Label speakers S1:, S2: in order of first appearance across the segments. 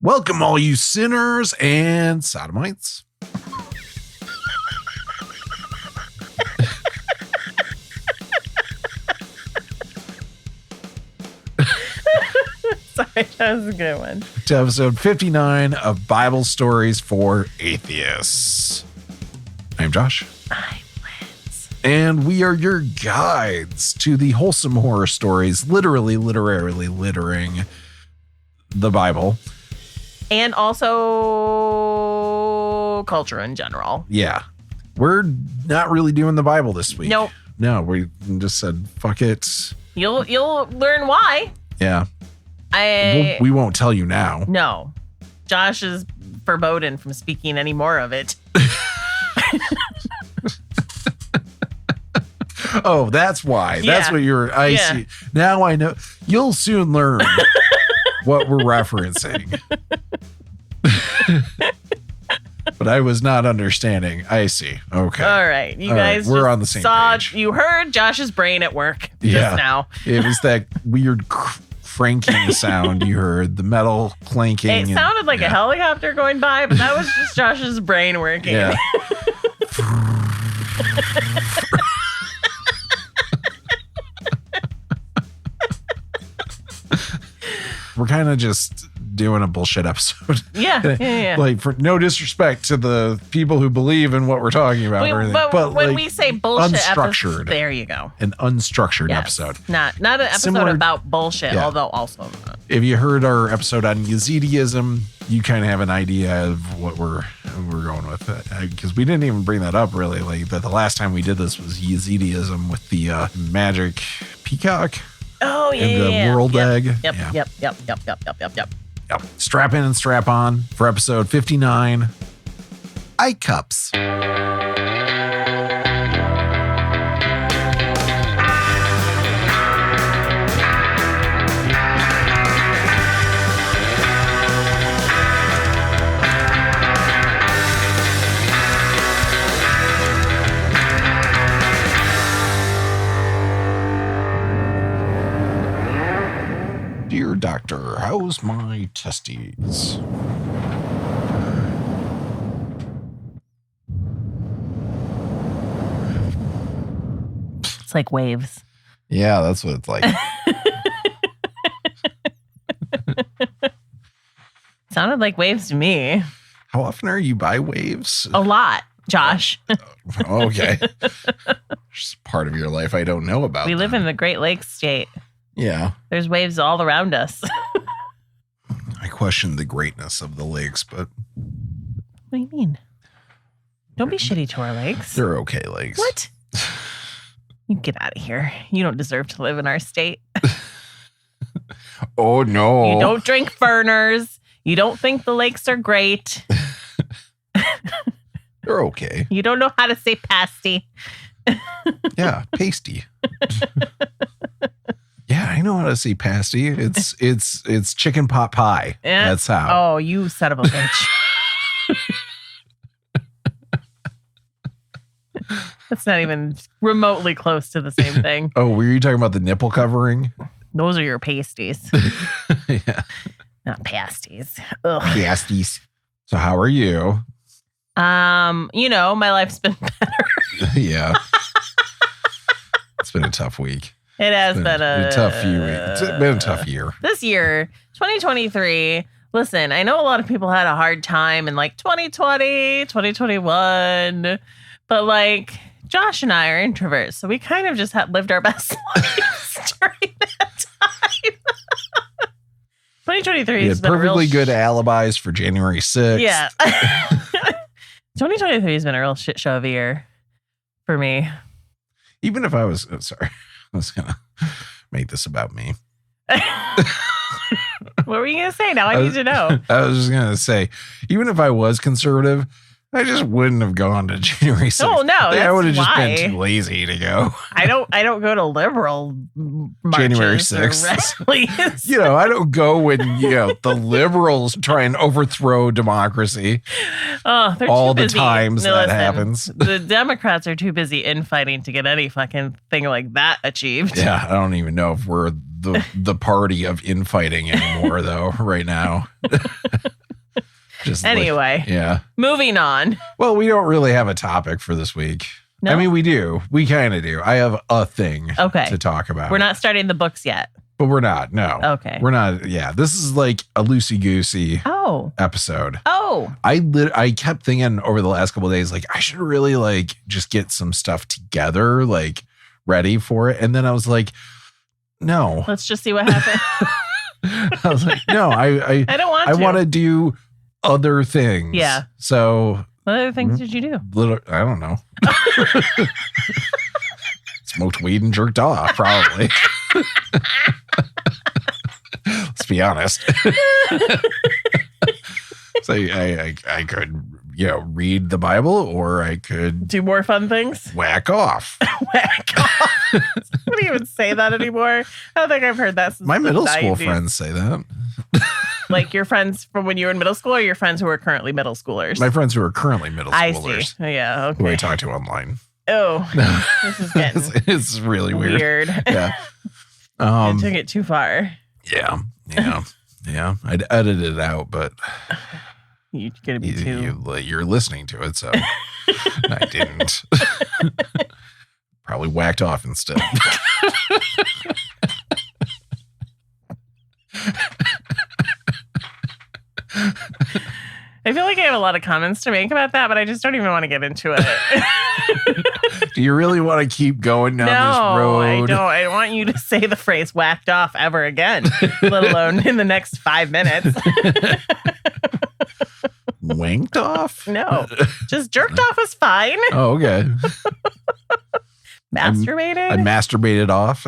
S1: Welcome, all you sinners and sodomites.
S2: Sorry, that was a good one.
S1: To episode 59 of Bible Stories for Atheists. I'm Josh.
S2: I'm Liz.
S1: And we are your guides to the wholesome horror stories, literally, literarily littering the Bible.
S2: And also culture in general.
S1: Yeah. We're not really doing the Bible this week.
S2: Nope.
S1: No, we just said, fuck it.
S2: You'll learn why.
S1: Yeah. We won't tell you now.
S2: No. Josh is verboten from speaking any more of it.
S1: Oh, that's why.
S2: Yeah.
S1: That's what I see. Now I know. You'll soon learn what we're referencing. But I was not understanding. I see. Okay.
S2: All right. You guys
S1: we're on the same page.
S2: You heard Josh's brain at work just now.
S1: It was that weird cranking sound you heard, the metal clanking.
S2: It sounded like a helicopter going by, but that was just Josh's brain working.
S1: Yeah. We're kind of just doing a bullshit episode.
S2: Yeah.
S1: Like, for no disrespect to the people who believe in what we're talking about or anything.
S2: But when
S1: like,
S2: we say bullshit
S1: unstructured.
S2: episode, there you go.
S1: An unstructured
S2: Yes.
S1: episode.
S2: Not an episode about bullshit, although also.
S1: If you heard our episode on Yazidism, you kind of have an idea of what we're going with. Because we didn't even bring that up, really. Like, the last time we did this was Yazidism with the magic peacock.
S2: Oh, yeah.
S1: And the world egg.
S2: Yep.
S1: Strap in and strap on for episode 59. C.U.P.s. Dear doctor, how's my testes?
S2: It's like waves.
S1: Yeah, that's what it's like.
S2: Sounded like waves to me.
S1: How often are you by waves?
S2: A lot, Josh.
S1: Okay. Just part of your life I don't know about.
S2: We live in the Great Lakes state.
S1: Yeah.
S2: There's waves all around us.
S1: I question the greatness of the lakes, but...
S2: What do you mean? Don't be shitty to our lakes.
S1: They're okay lakes.
S2: What? You get out of here. You don't deserve to live in our state.
S1: Oh, no.
S2: You don't drink Ferners. You don't think the lakes are great.
S1: They're okay.
S2: You don't know how to say pasty.
S1: Yeah, pasty. Yeah, I know how to say pasty. It's chicken pot pie.
S2: Yeah.
S1: That's how.
S2: Oh, you son of a bitch. That's not even remotely close to the same thing.
S1: Oh, were you talking about the nipple covering?
S2: Those are your pasties.
S1: Yeah.
S2: Not pasties. Ugh.
S1: Pasties. So how are you?
S2: My life's been better.
S1: Yeah. It's been a tough week.
S2: It has been a
S1: tough few weeks. It's been a tough year.
S2: This year, 2023. Listen, I know a lot of people had a hard time in like 2020, 2021, but like Josh and I are introverts, so we kind of just lived our best lives during that time. 2023 has been
S1: perfectly good alibis for January 6th.
S2: Yeah. 2023 has been a real shit show of a year for me.
S1: Even if I was sorry, I was gonna make this about me.
S2: What were you gonna say? Now I need to know.
S1: I was just gonna say, even if I was conservative, I just wouldn't have gone to January 6th.
S2: Oh no,
S1: I would have just been too lazy to go.
S2: I don't go to liberal marches
S1: January 6th.
S2: rallies.
S1: I don't go when the liberals try and overthrow democracy.
S2: Oh, they're
S1: all
S2: too
S1: the
S2: busy.
S1: times that happens.
S2: The Democrats are too busy infighting to get any fucking thing like that achieved.
S1: Yeah, I don't even know if we're the party of infighting anymore, though, right now. Just
S2: Anyway.
S1: Yeah.
S2: Moving on.
S1: Well, we don't really have a topic for this week.
S2: No?
S1: I mean, we do. We kind of do. I have a thing to talk about.
S2: We're not starting the books yet.
S1: But we're not. No.
S2: Okay.
S1: We're not. Yeah. This is like a loosey-goosey episode.
S2: Oh.
S1: I kept thinking over the last couple of days, like, I should really like just get some stuff together, like ready for it. And then I was like, no.
S2: Let's just see what happens.
S1: I was like, no, I
S2: don't want to.
S1: I want to do other things.
S2: Yeah.
S1: So
S2: what other things did you do?
S1: I don't know. Smoked weed and jerked off, probably. Let's be honest. So I could, read the Bible, or I could
S2: do more fun things.
S1: Whack off.
S2: Whack off. I don't even say that anymore. I don't think I've heard that since
S1: my middle
S2: 90s.
S1: School friends say that.
S2: Like your friends from when you were in middle school, or your friends who are currently middle schoolers?
S1: My friends who are currently middle schoolers.
S2: I see. Yeah. Okay.
S1: Who I talk to online.
S2: Oh, this is getting
S1: it's really weird.
S2: Yeah. I took it too far.
S1: Yeah. I'd edit it out, but
S2: you're gonna be
S1: you're listening to it, so I didn't. Probably whacked off instead.
S2: I feel like I have a lot of comments to make about that, but I just don't even want to get into it.
S1: Do you really want to keep going down this road?
S2: I don't. I don't want you to say the phrase whacked off ever again, let alone in the next 5 minutes.
S1: Wanked off?
S2: No. Just jerked off is fine.
S1: Oh, okay.
S2: Masturbated?
S1: I masturbated off.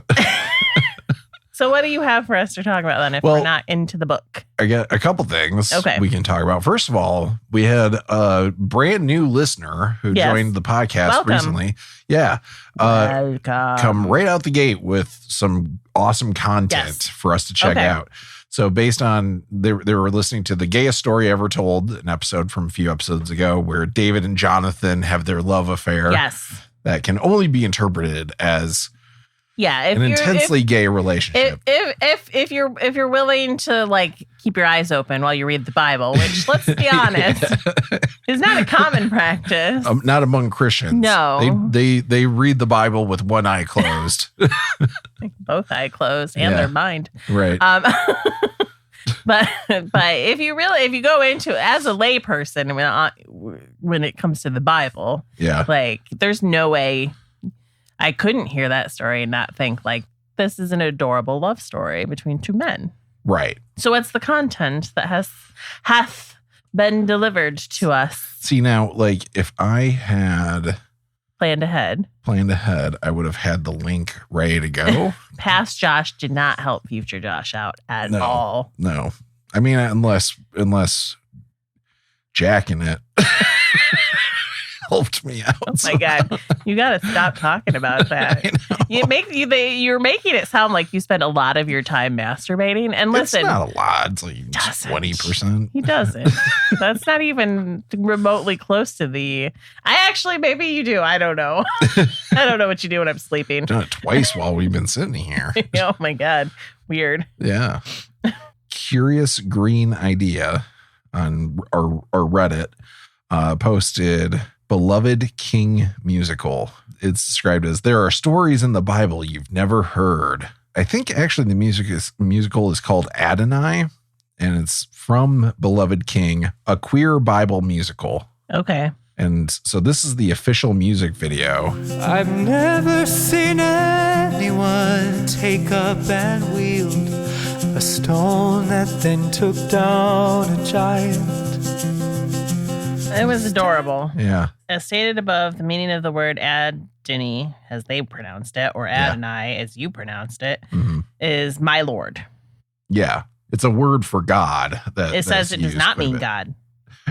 S2: So what do you have for us to talk about then if we're not into the book?
S1: I got a couple things we can talk about. First of all, we had a brand new listener who joined the podcast recently. Yeah. Come right out the gate with some awesome content for us to check out. So based on, they were listening to The Gayest Story Ever Told, an episode from a few episodes ago where David and Jonathan have their love affair.
S2: Yes.
S1: That can only be interpreted as an intensely gay relationship.
S2: If you're willing to like keep your eyes open while you read the Bible, which let's be honest, is not a common practice.
S1: Not among Christians.
S2: No,
S1: they read the Bible with one eye closed,
S2: both eye closed, and their mind.
S1: Right.
S2: But if you go into as a layperson when it comes to the Bible, like there's no way I couldn't hear that story and not think like this is an adorable love story between two men.
S1: Right.
S2: So what's the content that hath been delivered to us?
S1: See now, like if I had
S2: planned ahead,
S1: I would have had the link ready to go.
S2: Past Josh did not help future Josh out at all.
S1: No. I mean, unless jacking it helped me out.
S2: Oh my God. You got to stop talking about that. You're making it sound like you spend a lot of your time masturbating. And listen,
S1: it's not a lot. It's like 20%.
S2: He doesn't. That's not even remotely close to maybe you do. I don't know. I don't know what you do when I'm sleeping.
S1: I've done it twice while we've been sitting here.
S2: Oh my God. Weird.
S1: Yeah. Curious Green Idea on our Reddit posted Beloved King Musical. It's described as there are stories in the Bible you've never heard. I think actually the musical is called Adonai, and it's from Beloved King, a queer Bible musical.
S2: Okay.
S1: And so this is the official music video.
S3: I've never seen anyone take up and wield a stone that then took down a giant.
S2: It was adorable.
S1: Yeah.
S2: As stated above, the meaning of the word Adonai, as they pronounced it, or Adonai, as you pronounced it, is my Lord.
S1: Yeah. It's a word for God.
S2: It says it does not mean God.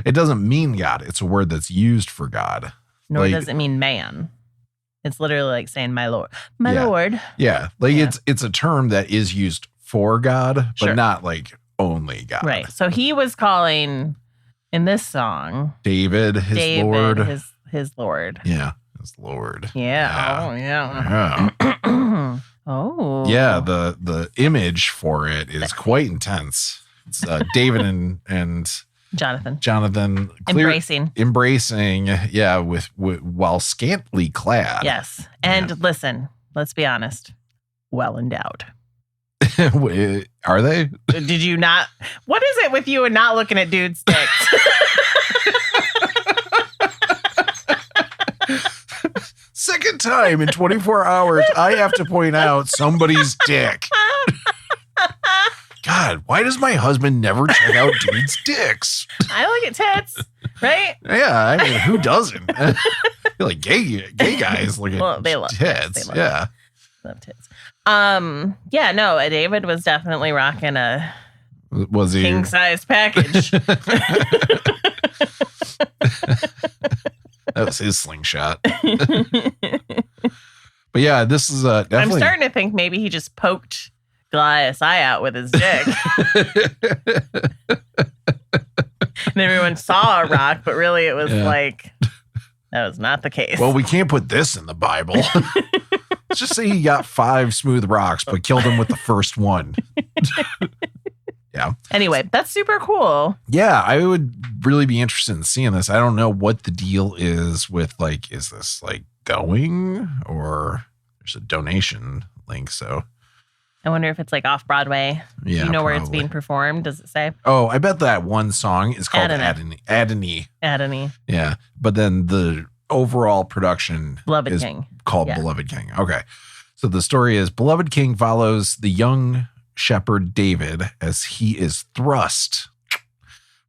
S1: It doesn't mean God. It's a word that's used for God.
S2: Nor does it mean man. It's literally like saying my Lord. My Lord.
S1: Yeah. It's a term that is used for God, but not like only God.
S2: Right. So he was calling... in this song,
S1: David, Lord.
S2: His Lord.
S1: Yeah, his Lord.
S2: Yeah. Oh, yeah. Oh.
S1: Yeah, the image for it is quite intense. It's David and Jonathan embracing, yeah, with while scantily clad.
S2: Yes. And listen, let's be honest. Well endowed.
S1: Are they?
S2: Did you not? What is it with you and not looking at dudes' dicks?
S1: Second time in 24 hours, I have to point out somebody's dick. God, why does my husband never check out dudes' dicks?
S2: I look at tits, right?
S1: Yeah, I mean, who doesn't? I feel like gay guys look at
S2: they love
S1: tits.
S2: They love tits. Yeah, no, David was definitely rocking a king-sized package.
S1: That was his slingshot. But yeah, this is definitely.
S2: I'm starting to think maybe he just poked Goliath's eye out with his dick. And everyone saw a rock, but really it was like, that was not the case.
S1: Well, we can't put this in the Bible. Let's just say he got 5 smooth rocks, but killed him with the first one. Yeah.
S2: Anyway, that's super cool.
S1: Yeah, I would really be interested in seeing this. I don't know what the deal is with, like, is this like going, or there's a donation link, so.
S2: I wonder if it's like off Broadway.
S1: Yeah,
S2: Do you know where it's
S1: probably.
S2: being performed? Does it say?
S1: Oh, I bet that one song is called
S2: Adonai.
S1: Yeah. But then the overall production
S2: Beloved
S1: is
S2: King.
S1: called Beloved King. Okay. So the story is Beloved King follows the young shepherd David as he is thrust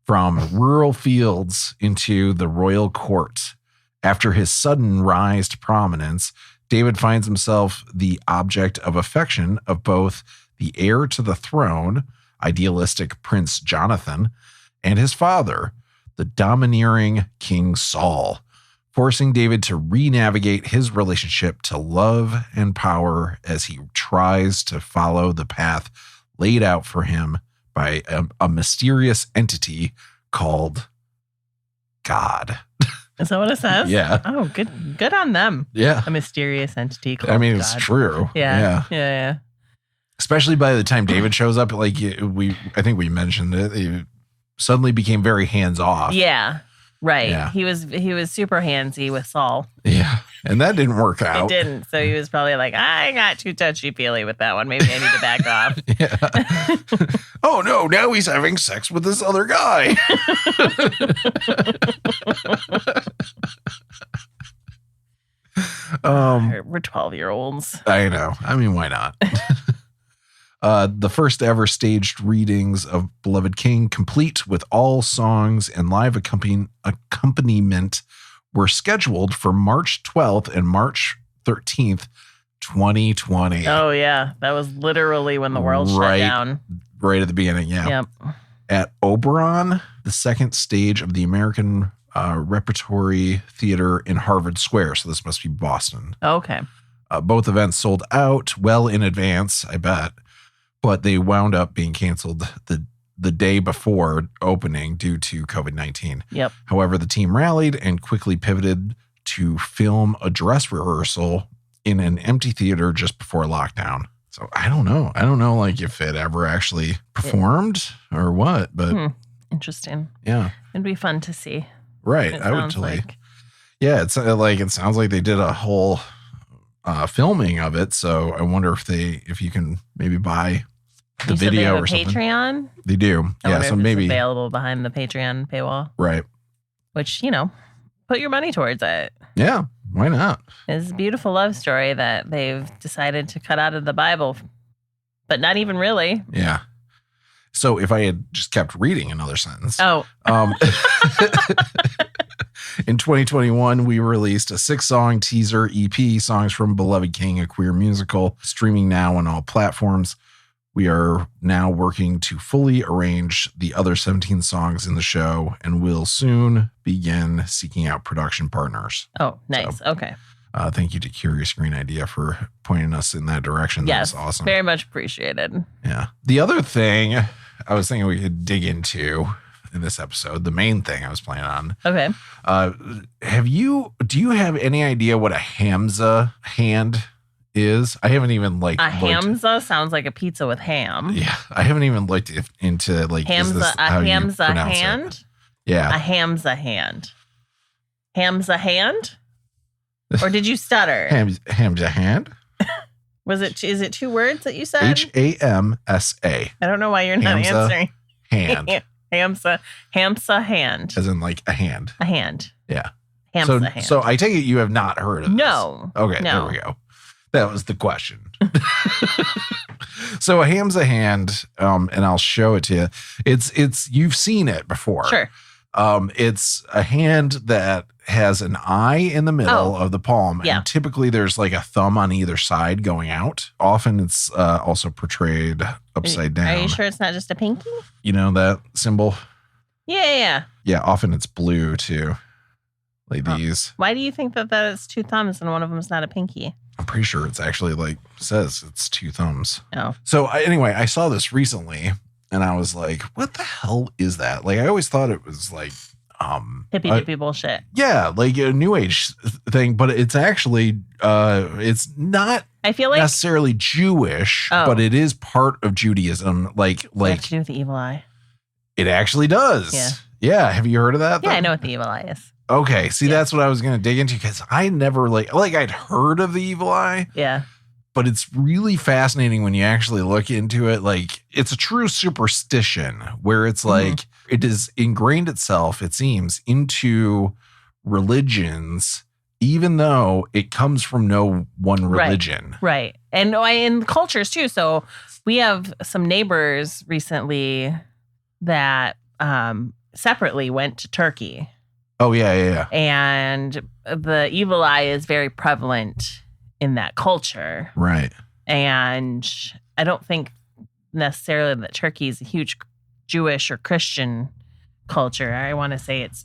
S1: from rural fields into the royal court. After his sudden rise to prominence, David finds himself the object of affection of both the heir to the throne, idealistic Prince Jonathan, and his father, the domineering King Saul, forcing David to re-navigate his relationship to love and power as he tries to follow the path laid out for him by a mysterious entity called God.
S2: Is that what it says?
S1: Yeah.
S2: Oh, good on them.
S1: Yeah.
S2: A mysterious entity called
S1: I mean,
S2: God.
S1: it's true.
S2: Yeah.
S1: Especially by the time David shows up, like I think we mentioned it, he suddenly became very hands off.
S2: Yeah. Right.
S1: Yeah.
S2: He was super handsy with Saul.
S1: Yeah. And that didn't work out.
S2: It didn't. So he was probably like, I got too touchy-feely with that one. Maybe I need to back off.
S1: Yeah. Oh, no. Now he's having sex with this other guy.
S2: We're 12-year-olds.
S1: I know. I mean, why not? The first ever staged readings of Beloved King, complete with all songs and live accompaniment, were scheduled for March 12th and March 13th, 2020.
S2: Oh, yeah. That was literally when the world shut down.
S1: Right at the beginning, yeah.
S2: Yep.
S1: At Oberon, the second stage of the American Repertory Theater in Harvard Square. So this must be Boston.
S2: Okay.
S1: Both events sold out well in advance, I bet. But they wound up being canceled the day before opening due to COVID-19.
S2: Yep.
S1: However, the team rallied and quickly pivoted to film a dress rehearsal in an empty theater just before lockdown. So I don't know. Like if it ever actually performed or what, but
S2: interesting.
S1: Yeah.
S2: It'd be fun to see.
S1: Right. I would totally. Yeah. It's like, it sounds like they did a whole filming of it. So I wonder if you can maybe buy the video or something.
S2: Patreon?
S1: They do. Yeah. So maybe
S2: it's available behind the Patreon paywall.
S1: Right.
S2: Which, put your money towards it.
S1: Yeah. Why not?
S2: It's a beautiful love story that they've decided to cut out of the Bible, but not even really.
S1: Yeah. So if I had just kept reading another sentence.
S2: Oh.
S1: In 2021, we released a 6-song teaser EP, Songs from Beloved King, a queer musical, streaming now on all platforms. We are now working to fully arrange the other 17 songs in the show, and will soon begin seeking out production partners.
S2: Oh, nice. So, okay.
S1: Thank you to Curious Green Idea for pointing us in that direction.
S2: Yes,
S1: that was awesome.
S2: Very much appreciated.
S1: Yeah. The other thing I was thinking we could dig into in this episode, the main thing I was planning on.
S2: Okay.
S1: Do you have any idea what a Hamsa Hand is? I haven't even
S2: a Hamsa sounds like a pizza with ham.
S1: Yeah, I haven't even looked into like
S2: Hamsa. A Hamsa hand.
S1: Yeah.
S2: A Hamsa Hand. Hamsa Hand? Or did you stutter?
S1: Hamsa Hand.
S2: Is it 2 words that you said?
S1: Hamsa.
S2: I don't know why you're not
S1: Hamsa
S2: answering.
S1: Hand.
S2: Hamsa Hand.
S1: As in like a hand.
S2: A hand.
S1: Yeah.
S2: Hamsa Hand.
S1: So I take it you have not heard of this.
S2: No.
S1: Okay,
S2: no.
S1: There we go. That was the question. So a Hamsa Hand, and I'll show it to you. It's you've seen it before.
S2: Sure.
S1: It's a hand that has an eye in the middle of the palm.
S2: Yeah.
S1: And typically there's like a thumb on either side going out. Often it's also portrayed upside down.
S2: Are you sure it's not just a pinky?
S1: You know that symbol?
S2: Yeah.
S1: Yeah, often it's blue too. Like these.
S2: Why do you think that is 2 thumbs and one of them is not a pinky?
S1: I'm pretty sure it's actually like says it's 2 thumbs.
S2: Oh.
S1: So anyway, I saw this recently and I was like, what the hell is that? Like I always thought it was like
S2: hippy-dippy bullshit.
S1: Yeah, like a new age thing, but it's actually it's not
S2: I feel like
S1: necessarily Jewish, but it is part of Judaism. Like
S2: have to do with the evil eye.
S1: It actually does. Yeah. Have you heard of that?
S2: Yeah, I know what the evil eye is.
S1: Okay. See, that's what I was going to dig into because I never like I'd heard of the evil eye.
S2: Yeah.
S1: But it's really fascinating when you actually look into it. Like it's a true superstition where it's like it is ingrained itself, it seems, into religions, even though it comes from no one religion.
S2: Right. And in cultures too. So we have some neighbors recently that separately went to Turkey.
S1: Oh, yeah.
S2: And the evil eye is very prevalent in that culture.
S1: Right.
S2: And I don't think necessarily that Turkey is a huge Jewish or Christian culture. I want to say it's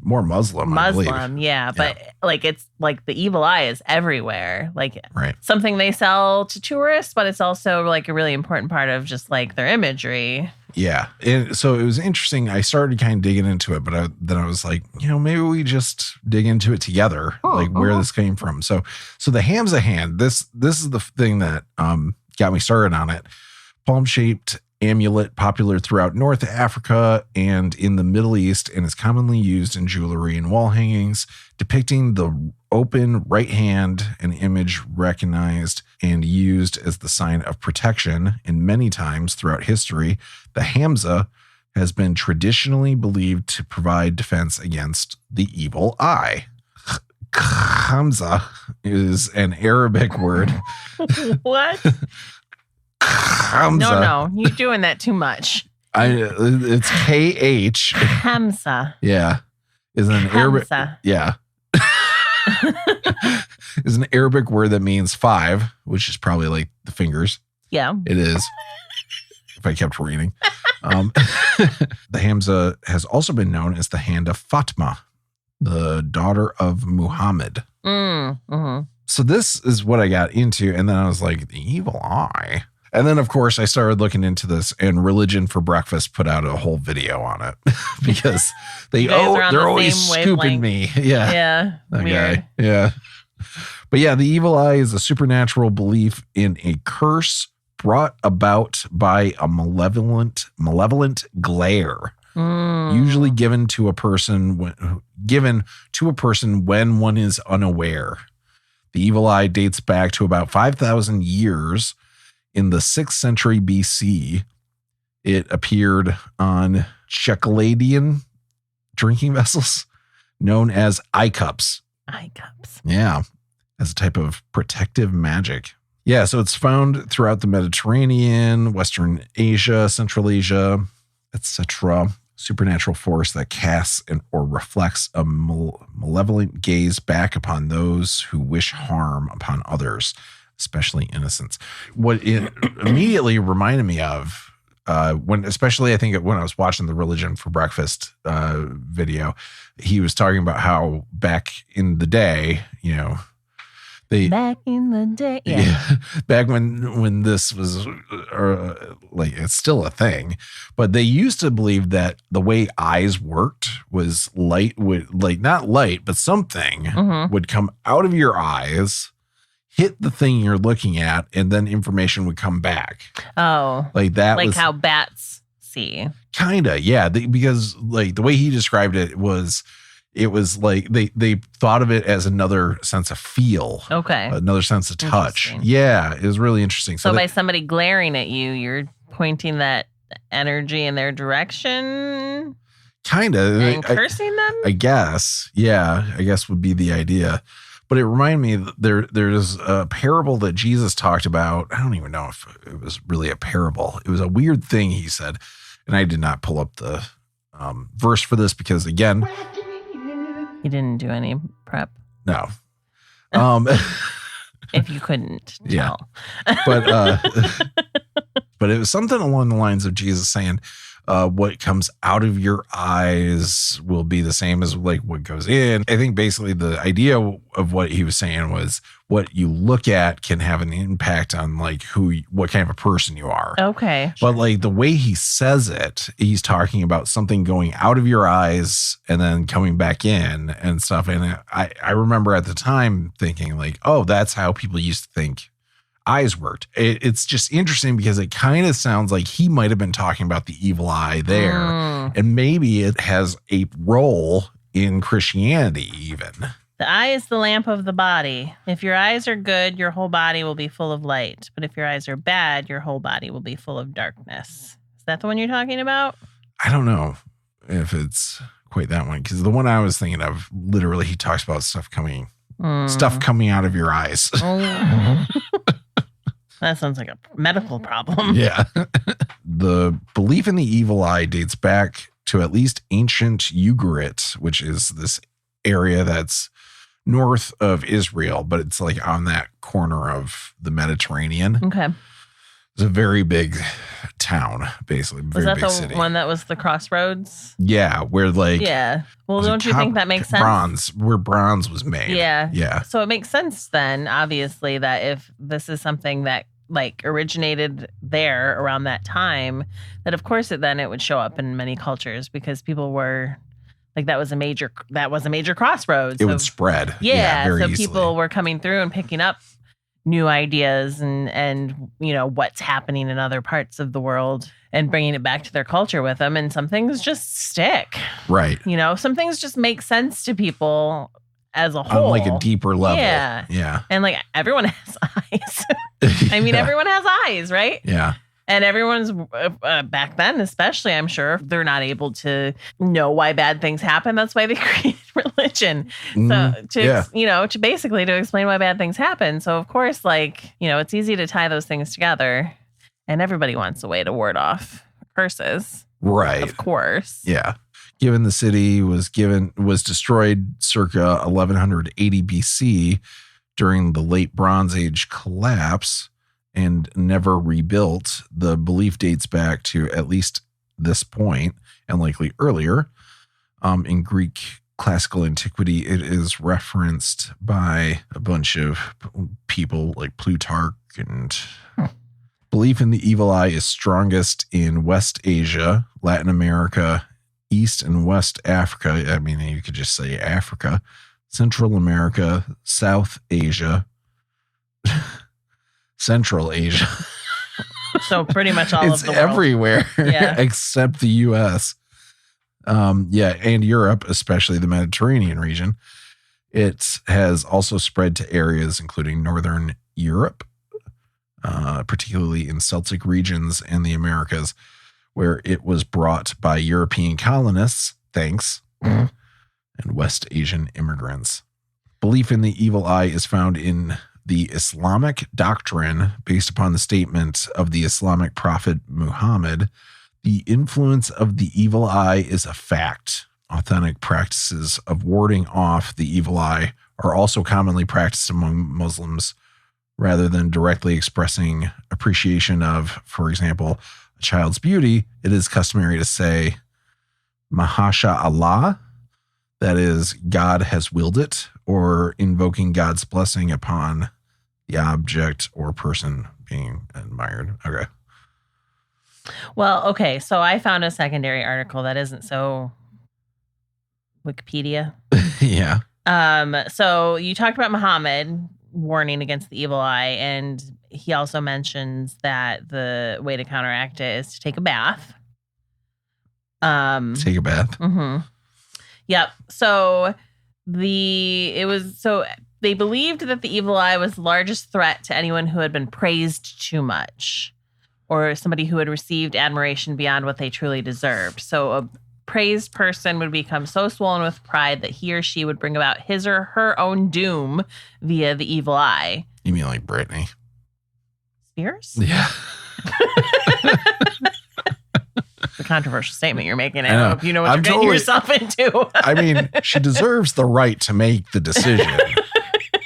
S1: more Muslim, I believe.
S2: Yeah. But like it's like the evil eye is everywhere. Like something they sell to tourists, but it's also like a really important part of just like their imagery.
S1: Yeah. And so it was interesting. I started kind of digging into it, but then I was like, maybe we just dig into it together, where this came from. So the Hamsa Hand, this is the thing that got me started on it. Palm-shaped amulet popular throughout North Africa and in the Middle East, and is commonly used in jewelry and wall hangings, depicting the open right hand, an image recognized and used as the sign of protection. And many times throughout history, the Hamsa has been traditionally believed to provide defense against the evil eye. Hamsa is an Arabic word.
S2: What?
S1: Hamsa.
S2: No, you're doing that too much.
S1: It's KH.
S2: Hamsa.
S1: Yeah. Is an Arabic. Yeah. Is an Arabic word that means 5, which is probably like the fingers.
S2: Yeah.
S1: It is. If I kept reading. The Hamsa has also been known as the hand of Fatima, the daughter of Muhammad. So this is what I got into. And then I was like, the evil eye. And then, of course, I started looking into this, and Religion for Breakfast put out a whole video on it because they're always scooping me. Yeah.
S2: Yeah.
S1: That guy. Yeah. But yeah, the evil eye is a supernatural belief in a curse brought about by a malevolent glare, usually given to a person when one is unaware. The evil eye dates back to about 5,000 years. In the 6th century BC, it appeared on Czechoslovakian drinking vessels known as C.U.P.s.
S2: C.U.P.s.
S1: Yeah, as a type of protective magic. Yeah, so it's found throughout the Mediterranean, Western Asia, Central Asia, etc. Supernatural force that casts or reflects a malevolent gaze back upon those who wish harm upon others, especially innocents. What it immediately reminded me of, especially I think when I was watching the Religion for Breakfast video, he was talking about how back in the day, back when this was like it's still a thing, but they used to believe that the way eyes worked was light would not light, but something would come out of your eyes, hit the thing you're looking at, and then information would come back.
S2: Oh,
S1: like that,
S2: like how bats see.
S1: Kinda, yeah. Because like the way he described it was like they thought of it as another sense of feel.
S2: Okay.
S1: Another sense of touch.
S2: Interesting.
S1: Yeah, it was really interesting.
S2: So by somebody glaring at you, you're pointing that energy in their direction?
S1: Kind of.
S2: And cursing them?
S1: I guess. Yeah, I guess would be the idea. But it reminded me there's a parable that Jesus talked about. I don't even know if it was really a parable. It was a weird thing he said. And I did not pull up the verse for this because, again,
S2: you didn't do any prep.
S1: No.
S2: If you couldn't tell.
S1: But but it was something along the lines of Jesus saying, what comes out of your eyes will be the same as like what goes in. I think basically the idea of what he was saying was what you look at can have an impact on like what kind of a person you are.
S2: Okay.
S1: But like the way he says it, he's talking about something going out of your eyes and then coming back in and stuff. And I remember at the time thinking like, oh, that's how people used to think eyes worked. It's just interesting because it kind of sounds like he might have been talking about the evil eye there. And maybe it has a role in Christianity even.
S2: The eye is the lamp of the body. If your eyes are good, your whole body will be full of light. But if your eyes are bad, your whole body will be full of darkness. Is that the one you're talking about?
S1: I don't know if it's quite that one because the one I was thinking of, literally he talks about stuff coming out of your eyes.
S2: That sounds like a medical problem.
S1: Yeah. The belief in the evil eye dates back to at least ancient Ugarit, which is this area that's north of Israel, but it's like on that corner of the Mediterranean.
S2: Okay.
S1: It's a very big town, basically.
S2: Was that the one that was the crossroads?
S1: Yeah, where like...
S2: Yeah. Well, don't you think that makes sense?
S1: Where bronze was made.
S2: Yeah.
S1: Yeah.
S2: So it makes sense then, obviously, that if this is something that like originated there around that time, that of course it would show up in many cultures because people were like, that was a major crossroads.
S1: It would spread.
S2: Yeah.
S1: Very
S2: so
S1: easily.
S2: People were coming through and picking up new ideas and you know what's happening in other parts of the world and bringing it back to their culture with them, and some things just stick,
S1: right?
S2: You know, some things just make sense to people as a whole,
S1: on like a deeper level.
S2: Yeah And like everyone has eyes. I mean, everyone has eyes, right?
S1: Yeah.
S2: And everyone's back then, especially, I'm sure, they're not able to know why bad things happen. That's why they created religion. So to basically explain why bad things happen. So of course, like, you know, it's easy to tie those things together, and everybody wants a way to ward off curses.
S1: Right.
S2: Of course.
S1: Yeah. Given the city was destroyed circa 1180 BC during the late Bronze Age collapse, and never rebuilt, the belief dates back to at least this point and likely earlier. In Greek classical antiquity, it is referenced by a bunch of people like Plutarch, and belief in the evil eye is strongest in West Asia, Latin America, East and West Africa. I mean, you could just say Africa, Central America, South Asia, Central Asia.
S2: So pretty much all of the world. It's
S1: everywhere except the U.S. And Europe, especially the Mediterranean region. It has also spread to areas including Northern Europe, particularly in Celtic regions and the Americas, where it was brought by European colonists, and West Asian immigrants. Belief in the evil eye is found in the Islamic doctrine based upon the statement of the Islamic prophet Muhammad. The influence of the evil eye is a fact. Authentic practices of warding off the evil eye are also commonly practiced among Muslims, rather than directly expressing appreciation of, for example, a child's beauty. It is customary to say, Mahasha Allah, that is, God has willed it, or invoking God's blessing upon the object or person being admired. Okay.
S2: Well, okay. So I found a secondary article that isn't so Wikipedia.
S1: Yeah.
S2: So you talked about Muhammad warning against the evil eye, and he also mentions that the way to counteract it is to take a bath.
S1: Take a bath.
S2: Mm-hmm. Yep. So they believed that the evil eye was the largest threat to anyone who had been praised too much or somebody who had received admiration beyond what they truly deserved. So a praised person would become so swollen with pride that he or she would bring about his or her own doom via the evil eye.
S1: You mean like Britney
S2: Spears?
S1: Yeah.
S2: It's a controversial statement you're making.
S1: I
S2: hope you know what you're getting yourself into.
S1: I mean, she deserves the right to make the decision.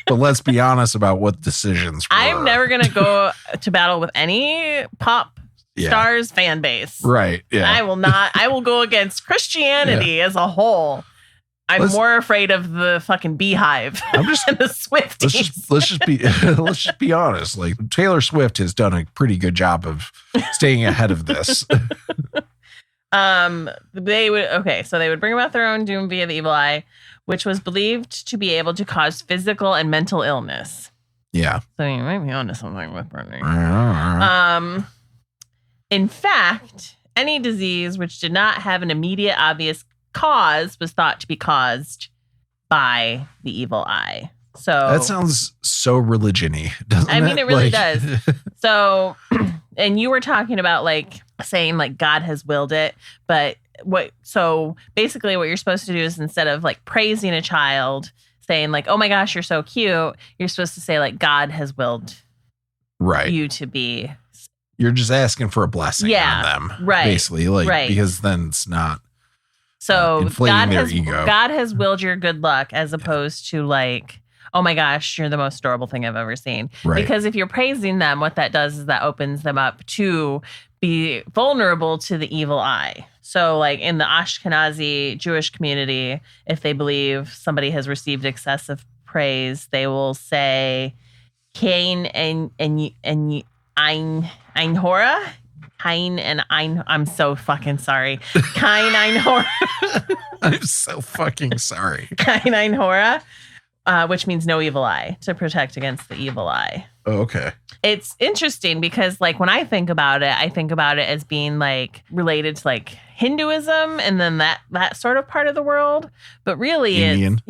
S1: But let's be honest about what decisions were.
S2: I'm never going to go to battle with any pop stars fan base.
S1: Right. Yeah.
S2: I will not. I will go against Christianity as a whole. I'm more afraid of the fucking Beehive and the Swifties.
S1: Let's just be honest. Like Taylor Swift has done a pretty good job of staying ahead of this.
S2: So they would bring about their own doom via the evil eye, which was believed to be able to cause physical and mental illness.
S1: Yeah.
S2: So you might be onto something with Brittany. In fact, any disease which did not have an immediate obvious cause was thought to be caused by the evil eye. So
S1: that sounds so religion-y, doesn't it?
S2: I mean, it really does. So, and you were talking about like saying like God has willed it, but so basically what you're supposed to do is instead of like praising a child, saying like, oh my gosh, you're so cute, you're supposed to say like God has willed you to be. You're
S1: just asking for a blessing on them.
S2: Right.
S1: Basically. Because then it's not
S2: inflating
S1: their ego.
S2: God has willed your good luck as opposed to like, oh my gosh, you're the most adorable thing I've ever seen. Right. Because if you're praising them, what that does is that opens them up to be vulnerable to the evil eye. So like in the Ashkenazi Jewish community, if they believe somebody has received excessive praise, they will say, Kain and Ein Hora? Kain and Ein. I'm so fucking sorry. Kain Ein Hora.
S1: I'm so fucking sorry.
S2: Kain Ein Hora, which means no evil eye, to protect against the evil eye.
S1: Oh, okay.
S2: It's interesting because like when I think about it as being like related to like Hinduism and then that sort of part of the world. But really
S1: Indian.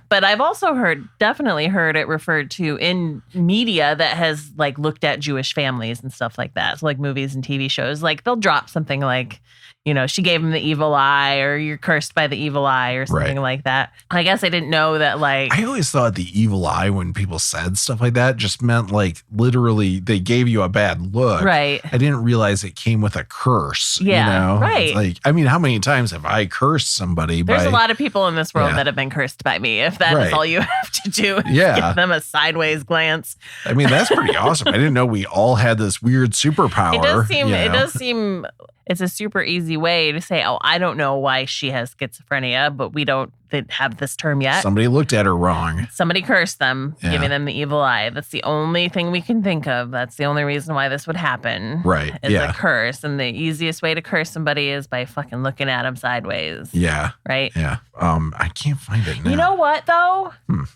S2: But I've also definitely heard it referred to in media that has like looked at Jewish families and stuff like that. So like movies and TV shows, like they'll drop something like, you know, she gave him the evil eye or you're cursed by the evil eye or something like that. I guess I didn't know that like.
S1: I always thought the evil eye when people said stuff like that just meant like literally they gave you a bad look.
S2: Right.
S1: I didn't realize it came with a curse.
S2: Yeah.
S1: You know?
S2: Right.
S1: It's like, I mean, how many times have I cursed somebody?
S2: There's a lot of people in this world that have been cursed by me. If that is all you have to do is give them a sideways glance.
S1: I mean, that's pretty awesome. I didn't know we all had this weird superpower.
S2: It does seem it's a super easy way to say, oh, I don't know why she has schizophrenia, but we don't have this term yet.
S1: Somebody looked at her wrong.
S2: Somebody cursed them, giving them the evil eye. That's the only thing we can think of. That's the only reason why this would happen.
S1: Right.
S2: Is a curse. And the easiest way to curse somebody is by fucking looking at them sideways.
S1: Yeah.
S2: Right?
S1: Yeah. I can't find it now.
S2: You know what, though?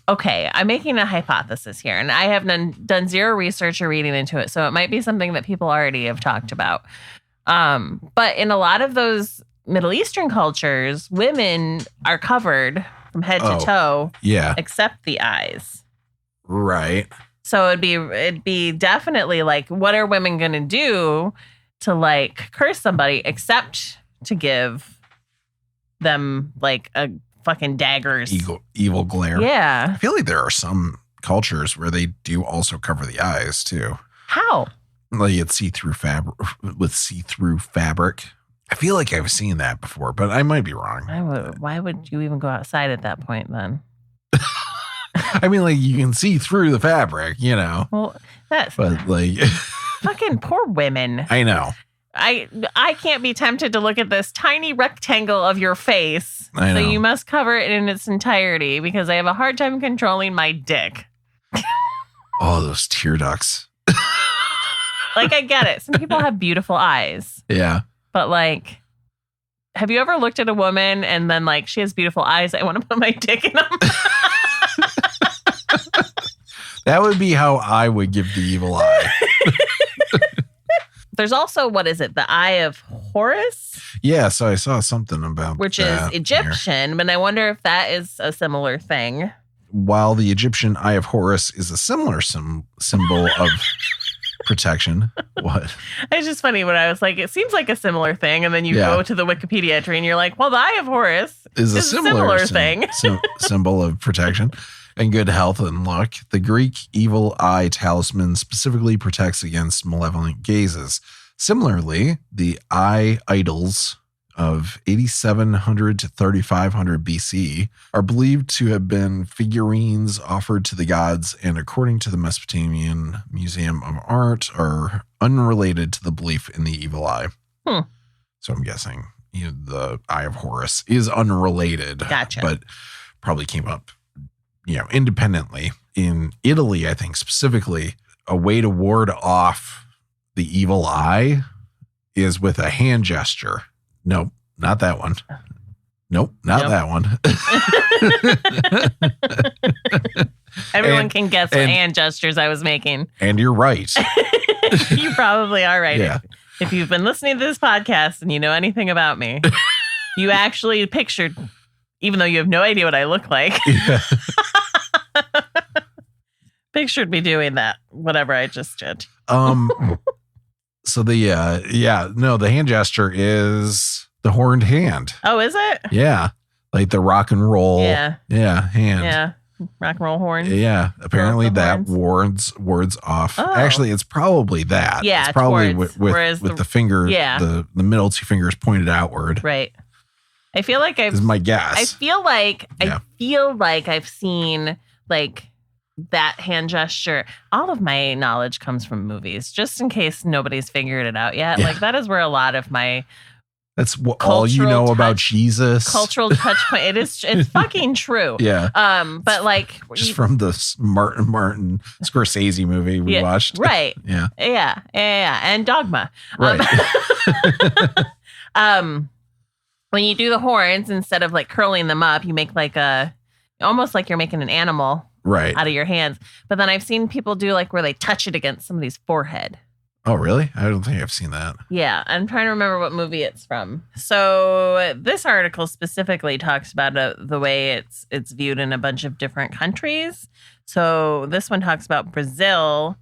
S2: Okay, I'm making a hypothesis here, and I have done zero research or reading into it, so it might be something that people already have talked about. But in a lot of those Middle Eastern cultures, women are covered from head to toe.
S1: Yeah.
S2: Except the eyes.
S1: Right.
S2: So it'd be definitely like, what are women going to do to like curse somebody except to give them like a fucking daggers.
S1: Evil glare.
S2: Yeah.
S1: I feel like there are some cultures where they do also cover the eyes too.
S2: How?
S1: Like it's see-through fabric with see-through fabric. I feel like I've seen that before, but I might be wrong.
S2: Why would you even go outside at that point then?
S1: I mean, like you can see through the fabric, you know.
S2: Well,
S1: but like
S2: fucking poor women.
S1: I know.
S2: I can't be tempted to look at this tiny rectangle of your face.
S1: I know.
S2: So you must cover it in its entirety because I have a hard time controlling my dick.
S1: Oh, those tear ducts.
S2: Like, I get it. Some people have beautiful eyes.
S1: Yeah.
S2: But, like, have you ever looked at a woman and then, like, she has beautiful eyes? I want to put my dick in them.
S1: That would be how I would give the evil eye.
S2: There's also, what is it? The Eye of Horus?
S1: Yeah, so I saw something about
S2: which
S1: that
S2: is Egyptian, but I wonder if that is a similar thing.
S1: While the Egyptian Eye of Horus is a similar symbol of protection. What?
S2: It's just funny when I was like, it seems like a similar thing. And then you go to the Wikipedia entry and you're like, well, the Eye of Horus is a similar thing.
S1: Symbol of protection and good health and luck. The Greek evil eye talisman specifically protects against malevolent gazes. Similarly, the eye idols of 8700 to 3500 BC are believed to have been figurines offered to the gods, and according to the Mesopotamian Museum of Art, are unrelated to the belief in the evil eye. So I'm guessing the Eye of Horus is unrelated, but probably came up independently. In Italy, I think specifically, a way to ward off the evil eye is with a hand gesture. Nope, not that one. Nope, not that one.
S2: Everyone can guess what hand gestures I was making.
S1: And you're right.
S2: You probably are right.
S1: Yeah.
S2: If you've been listening to this podcast and you know anything about me, you actually pictured, even though you have no idea what I look like, pictured me doing that, whatever I just did.
S1: So the hand gesture is the horned hand.
S2: Oh, is it?
S1: Yeah. Like the rock and roll.
S2: Yeah.
S1: Hand.
S2: Yeah. Rock and roll horns.
S1: Yeah. Apparently that wards off.
S2: Oh.
S1: Actually, it's probably that.
S2: Yeah.
S1: It's probably
S2: with
S1: the finger, the middle two fingers pointed outward.
S2: Right. I feel like
S1: is my guess.
S2: I feel like I've seen like that hand gesture. All of my knowledge comes from movies, just in case nobody's figured it out yet. Yeah. Like that is where a lot of my
S1: all you know about Jesus.
S2: Cultural touch point. It's fucking true.
S1: Yeah.
S2: But like
S1: just from the Martin Scorsese movie we watched.
S2: Right.
S1: Yeah.
S2: Yeah. And Dogma.
S1: Right.
S2: When you do the horns, instead of like curling them up, you make like almost like you're making an animal out of your hands. But then I've seen people do like where they touch it against somebody's forehead.
S1: Oh, really? I don't think I've seen that.
S2: Yeah. I'm trying to remember what movie it's from. So this article specifically talks about the way it's viewed in a bunch of different countries. So this one talks about Brazil.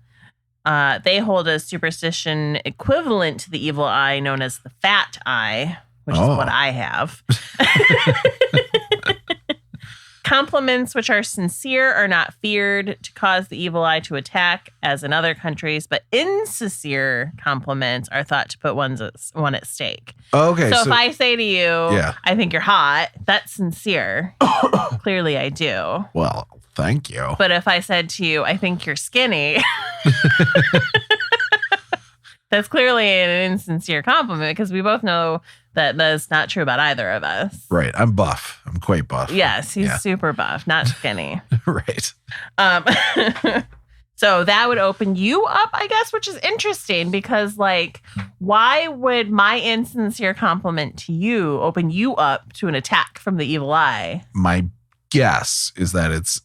S2: They hold a superstition equivalent to the evil eye known as the fat eye, which is what I have. Compliments which are sincere are not feared to cause the evil eye to attack, as in other countries, but insincere compliments are thought to put one at stake.
S1: Okay.
S2: So if I say to you, I think you're hot, that's sincere. Clearly I do.
S1: Well, thank you.
S2: But if I said to you, I think you're skinny, that's clearly an insincere compliment, because we both know that is not true about either of us.
S1: Right. I'm buff. I'm quite buff.
S2: Yes, he's super buff, not skinny.
S1: Right.
S2: So that would open you up, I guess, which is interesting, because like, why would my insincere compliment to you open you up to an attack from the evil eye?
S1: My guess is that it's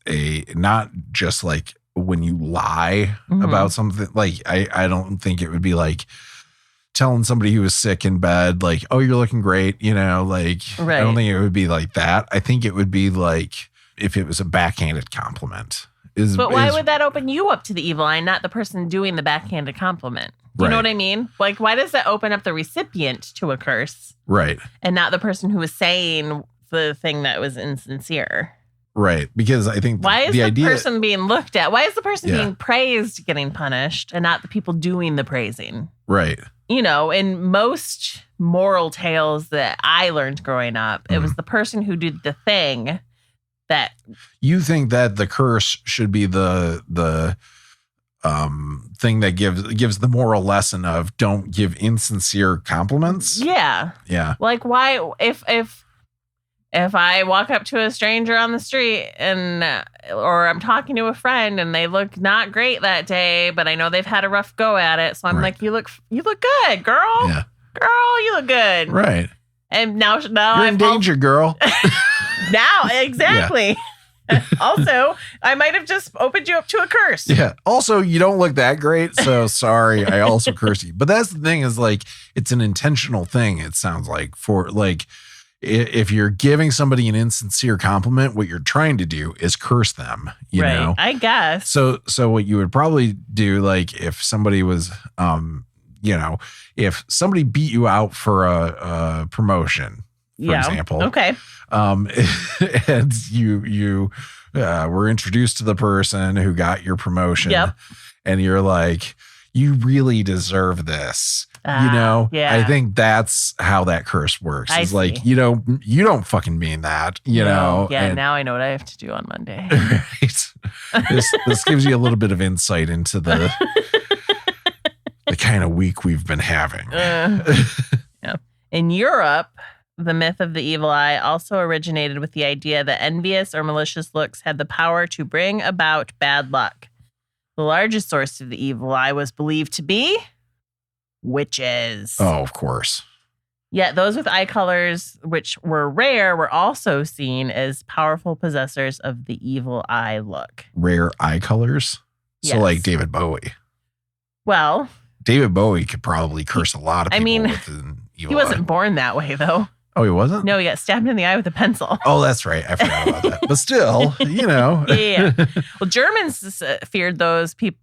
S1: not just like when you lie about something. Like, I don't think it would be like telling somebody who was sick in bed, like, oh, you're looking great, like, I don't think it would be like that. I think it would be like if it was a backhanded compliment.
S2: But why would that open you up to the evil eye, not the person doing the backhanded compliment? Do you know what I mean? Like, why does that open up the recipient to a curse?
S1: Right.
S2: And not the person who was saying the thing that was insincere?
S1: Right. Because I think
S2: why is the person being looked at? Why is the person being praised getting punished and not the people doing the praising?
S1: Right.
S2: In most moral tales that I learned growing up, it was the person who did the thing that...
S1: You think that the curse should be the thing that gives the moral lesson of don't give insincere compliments?
S2: Yeah.
S1: Yeah.
S2: Like, why... If I walk up to a stranger on the street or I'm talking to a friend and they look not great that day, but I know they've had a rough go at it. So I'm like, you look good, girl.
S1: Yeah.
S2: Girl, you look good.
S1: Right.
S2: And now
S1: you're in danger, girl.
S2: Now, exactly. Also, I might have just opened you up to a curse.
S1: Yeah. Also, you don't look that great. So sorry. I also curse you. But that's the thing is like, it's an intentional thing. It sounds like for like, if you're giving somebody an insincere compliment, what you're trying to do is curse them, you know?
S2: I guess.
S1: So what you would probably do, like if somebody was, you know, if somebody beat you out for a promotion, for example.
S2: Okay.
S1: And you were introduced to the person who got your promotion.
S2: Yep.
S1: And you're like, you really deserve this. You know, I think that's how that curse works. It's like, you don't fucking mean that, you know?
S2: Yeah.
S1: And,
S2: now I know what I have to do on Monday.
S1: Right. This gives you a little bit of insight into the kind of week we've been having.
S2: Yeah. In Europe, the myth of the evil eye also originated with the idea that envious or malicious looks had the power to bring about bad luck. The largest source of the evil eye was believed to be witches.
S1: Oh, of course.
S2: Yet those with eye colors, which were rare, were also seen as powerful possessors of the evil eye look.
S1: Rare eye colors?
S2: Yes.
S1: So like David Bowie.
S2: Well,
S1: David Bowie could probably curse a lot of people with an evil
S2: he wasn't
S1: eye.
S2: born that way, though.
S1: Oh, he wasn't?
S2: No, he got stabbed in the eye with a pencil.
S1: Oh, that's right. I forgot about that. But still, you know.
S2: Yeah. Well, Germans feared those people.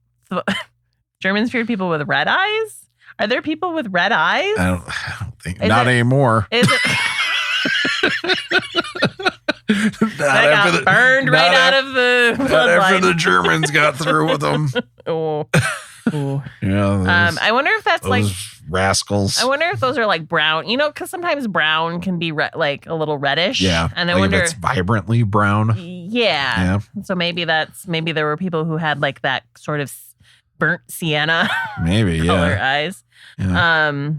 S2: Germans feared people with red eyes. Are there people with red eyes?
S1: I don't think. Not anymore.
S2: Is it? That got burned right out of the bloodline.
S1: Not after the Germans got through with them.
S2: Oh.
S1: Yeah.
S2: I wonder if that's like
S1: rascals.
S2: I wonder if those are like brown, you know, because sometimes brown can be like a little reddish.
S1: Yeah.
S2: And I
S1: like
S2: wonder
S1: if it's vibrantly brown.
S2: Yeah. So maybe there were people who had like that sort of burnt sienna
S1: maybe
S2: color eyes.
S1: Yeah.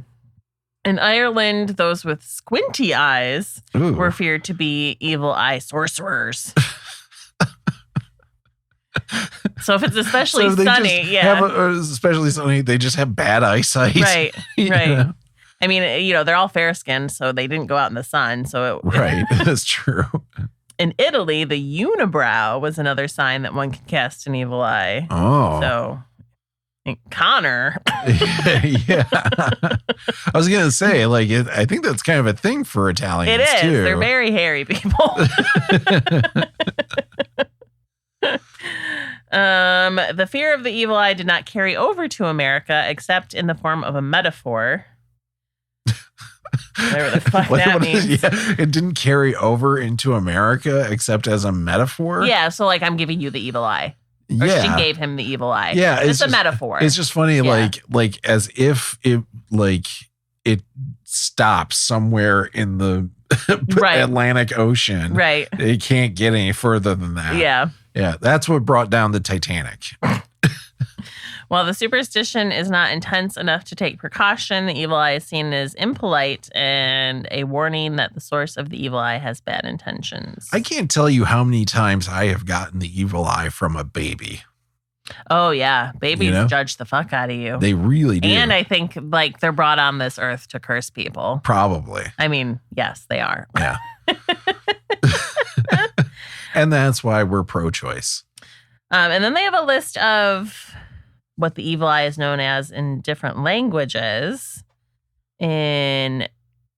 S2: In Ireland, those with squinty eyes were feared to be evil eye sorcerers. So if it's especially sunny,
S1: especially sunny, they just have bad eyesight.
S2: Right, right.
S1: know?
S2: I mean, you know, they're all fair skinned, so they didn't go out in the sun. So
S1: right, that's true.
S2: In Italy, the unibrow was another sign that one could cast an evil eye.
S1: Oh,
S2: so Connor.
S1: Yeah, I was gonna say, like, I think that's kind of a thing for Italians.
S2: It is.
S1: Too.
S2: They're very hairy people. The fear of the evil eye did not carry over to America, except in the form of a metaphor. Whatever the fuck that means.
S1: It didn't carry over into America except as a metaphor.
S2: Yeah, so like I'm giving you the evil eye. Or she gave him the evil eye.
S1: Yeah,
S2: it's a metaphor.
S1: It's just funny, like as if it stops somewhere in the Atlantic Ocean.
S2: Right.
S1: It can't get any further than that.
S2: Yeah.
S1: Yeah, that's what brought down the Titanic.
S2: While the superstition is not intense enough to take precaution, the evil eye is seen as impolite and a warning that the source of the evil eye has bad intentions.
S1: I can't tell you how many times I have gotten the evil eye from a baby.
S2: Oh, yeah. Babies judge the fuck out of you.
S1: They really do.
S2: And I think like they're brought on this earth to curse people.
S1: Probably.
S2: I mean, yes, they are.
S1: Yeah. And that's why we're pro-choice.
S2: And then they have a list of what the evil eye is known as in different languages. In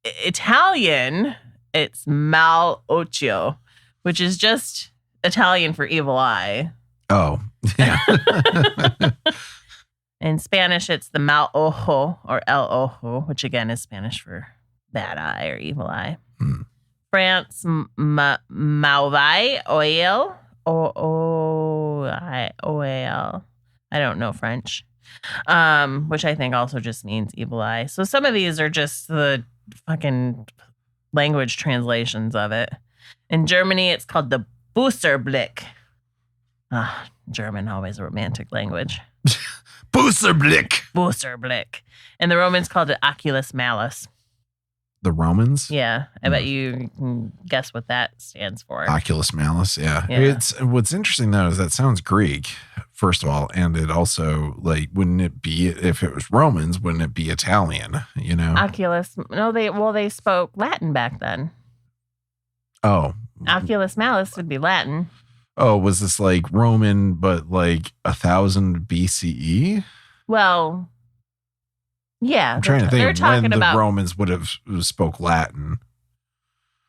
S2: Italian, it's mal occhio, which is just Italian for evil eye.
S1: Oh, yeah.
S2: In Spanish, it's the mal ojo or el ojo, which again is Spanish for bad eye or evil eye. France, mauvais oil, oil. I don't know French, which I think also just means evil eye. So some of these are just the fucking language translations of it. In Germany, it's called the Busserblick. German, always a romantic language.
S1: Busserblick.
S2: Busserblick. And the Romans called it Oculus Malus.
S1: The Romans?
S2: Yeah. I bet you can guess what that stands for.
S1: Oculus Malus, yeah. It's what's interesting though is that sounds Greek, first of all, and it also like wouldn't it be if it was Romans, wouldn't it be Italian, you know?
S2: Oculus. No, they spoke Latin back then.
S1: Oh.
S2: Oculus Malus would be Latin.
S1: Oh, was this like Roman, but like 1000 BCE?
S2: Well, yeah.
S1: I'm trying to
S2: They're
S1: think of
S2: talking
S1: when the
S2: about,
S1: Romans would have spoke Latin.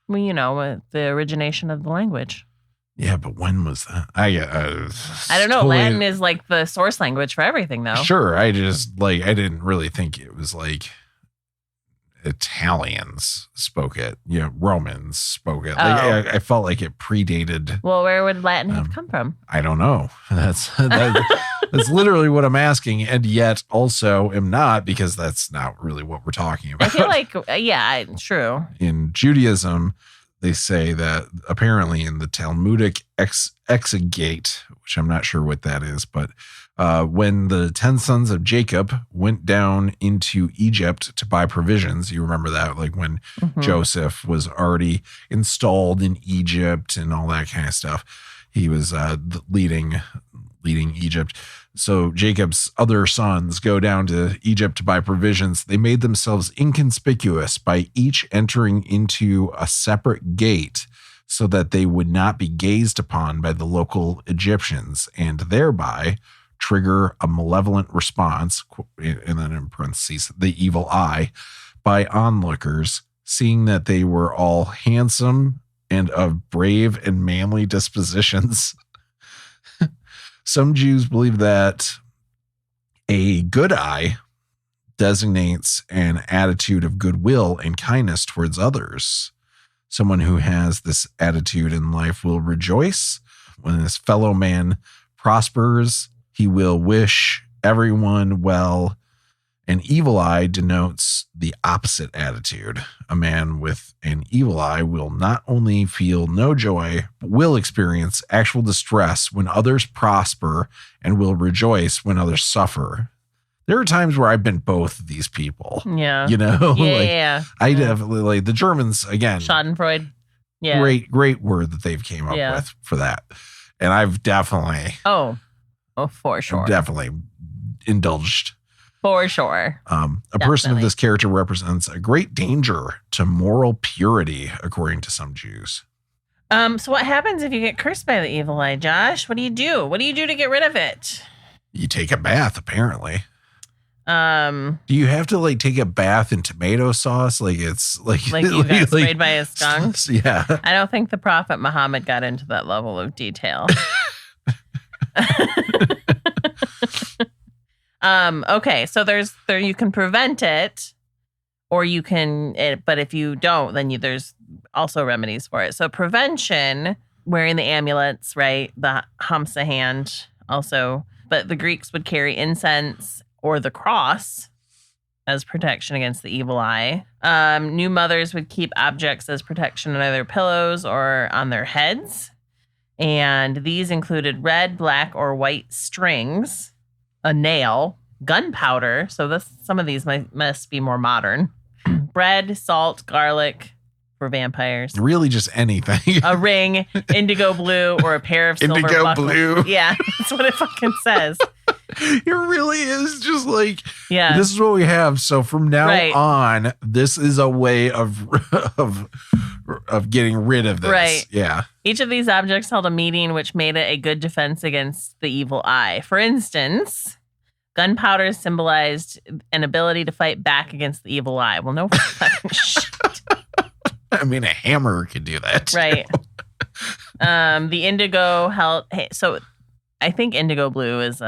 S2: well, the origination of the language.
S1: Yeah, but when was that?
S2: I don't know. Latin is like the source language for everything, though.
S1: Sure. I didn't really think it was like Italians spoke it. Romans spoke it. Like, I felt like it predated.
S2: Well, where would Latin have come from?
S1: I don't know. That's literally what I'm asking, and yet also am not, because that's not really what we're talking about.
S2: I feel like, true.
S1: In Judaism, they say that apparently in the Talmudic exegete, which I'm not sure what that is, but when the 10 sons of Jacob went down into Egypt to buy provisions, you remember that, like when Joseph was already installed in Egypt and all that kind of stuff. He was leading Egypt. So Jacob's other sons go down to Egypt to buy provisions. They made themselves inconspicuous by each entering into a separate gate so that they would not be gazed upon by the local Egyptians, and thereby trigger a malevolent response, and then in parentheses, the evil eye, by onlookers, seeing that they were all handsome and of brave and manly dispositions. Some Jews believe that a good eye designates an attitude of goodwill and kindness towards others. Someone who has this attitude in life will rejoice when his fellow man prospers. He will wish everyone well. An evil eye denotes the opposite attitude. A man with an evil eye will not only feel no joy, but will experience actual distress when others prosper, and will rejoice when others suffer. There are times where I've been both of these people.
S2: Yeah.
S1: Yeah. I definitely, like, the Germans, again.
S2: Schadenfreude. Yeah.
S1: Great word that they've came up with for that. And I've definitely.
S2: Oh, for sure.
S1: Definitely indulged.
S2: For sure.
S1: A person of this character represents a great danger to moral purity, according to some Jews.
S2: So what happens if you get cursed by the evil eye, Josh? What do you do? What do you do to get rid of it?
S1: You take a bath, apparently. Do you have to like take a bath in tomato sauce? Like it's like
S2: you got sprayed by a skunk?
S1: Yeah.
S2: I don't think the Prophet Muhammad got into that level of detail. Okay, so you can prevent it, or you can, but if you don't, then there's also remedies for it. So prevention, wearing the amulets, right? The Hamsa Hand also, but the Greeks would carry incense or the cross as protection against the evil eye. New mothers would keep objects as protection under their pillows or on their heads. And these included red, black, or white strings, a nail, gunpowder. So some of these must be more modern. Bread, salt, garlic for vampires.
S1: Really just anything.
S2: A ring, indigo blue, or a pair of silver
S1: indigo
S2: buckles.
S1: Blue.
S2: Yeah, that's what it fucking says.
S1: It really is just like,
S2: yeah.
S1: This is what we have. So from now on, this is a way of getting rid of this.
S2: Right.
S1: Yeah.
S2: Each of these objects held a meaning which made it a good defense against the evil eye. For instance, gunpowder symbolized an ability to fight back against the evil eye. Well, no fucking shit.
S1: I mean, a hammer could do that.
S2: Right. The indigo held. So I think indigo blue is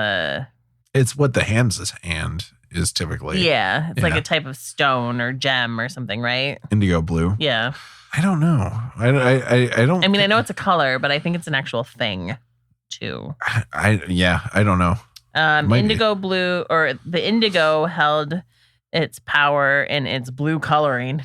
S1: it's what the Hamsa Hand is typically.
S2: Yeah. It's like a type of stone or gem or something, right?
S1: Indigo blue.
S2: Yeah.
S1: I don't know. I don't.
S2: I mean, I know it's a color, but I think it's an actual thing too.
S1: I don't know.
S2: Indigo blue, or the indigo held its power in its blue coloring.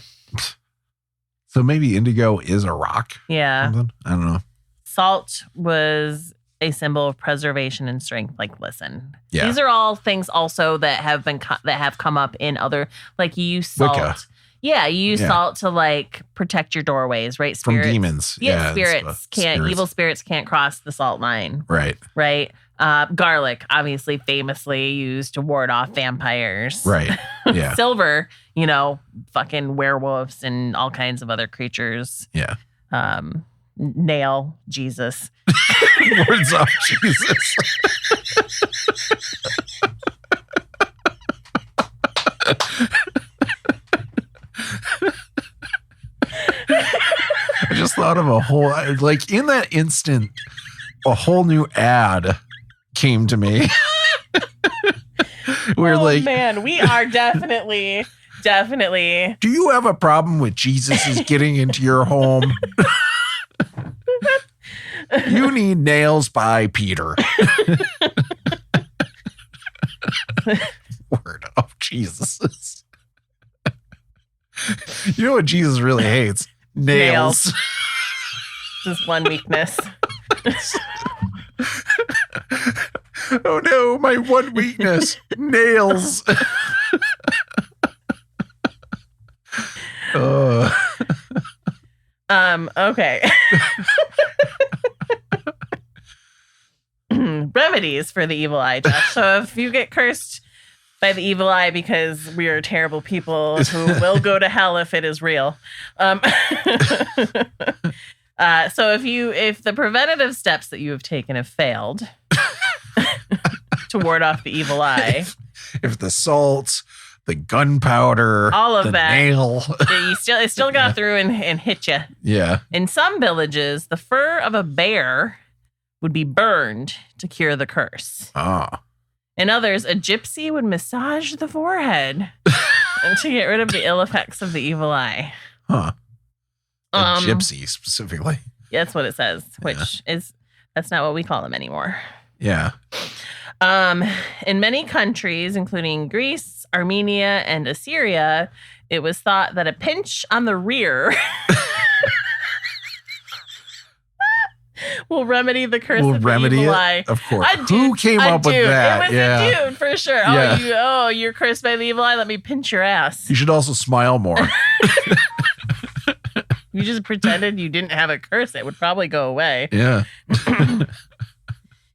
S1: So maybe indigo is a rock.
S2: Yeah.
S1: I don't know.
S2: Salt was a symbol of preservation and strength. Like, listen, these are all things also that have come up in other, like, you use salt.
S1: Wicca.
S2: Yeah, you use salt to like protect your doorways, right?
S1: Spirits. From demons.
S2: Yeah, evil spirits can't cross the salt line.
S1: Right.
S2: Right. Garlic, obviously famously used to ward off vampires.
S1: Right. Yeah.
S2: Silver, fucking werewolves and all kinds of other creatures.
S1: Yeah.
S2: nail Jesus.
S1: Words of Jesus. I just thought of a whole, like in that instant, a whole new ad came to me. We're like,
S2: man, we are definitely.
S1: Do you have a problem with Jesus is getting into your home? You need nails by Peter. Word of Jesus. You know what Jesus really hates? Nails.
S2: Just one weakness.
S1: Oh no, my one weakness. Nails.
S2: Okay. Remedies for the evil eye, Josh. So if you get cursed by the evil eye because we are terrible people who will go to hell if it is real. So if the preventative steps that you have taken have failed to ward off the evil eye,
S1: if the salt, the gunpowder,
S2: all of
S1: the
S2: that,
S1: nail,
S2: it still got through and hit you.
S1: Yeah.
S2: In some villages, the fur of a bear would be burned to cure the curse.
S1: Ah.
S2: In others, a gypsy would massage the forehead and to get rid of the ill effects of the evil eye.
S1: Huh. A gypsy specifically.
S2: Yeah, that's what it says, which is that's not what we call them anymore.
S1: Yeah.
S2: In many countries, including Greece, Armenia, and Assyria, it was thought that a pinch on the rear will remedy the curse of the evil eye.
S1: Of course. Who came up with that?
S2: It was a dude, for sure.
S1: Yeah.
S2: You're cursed by the evil eye. Let me pinch your ass.
S1: You should also smile more.
S2: You just pretended you didn't have a curse. It would probably go away.
S1: Yeah.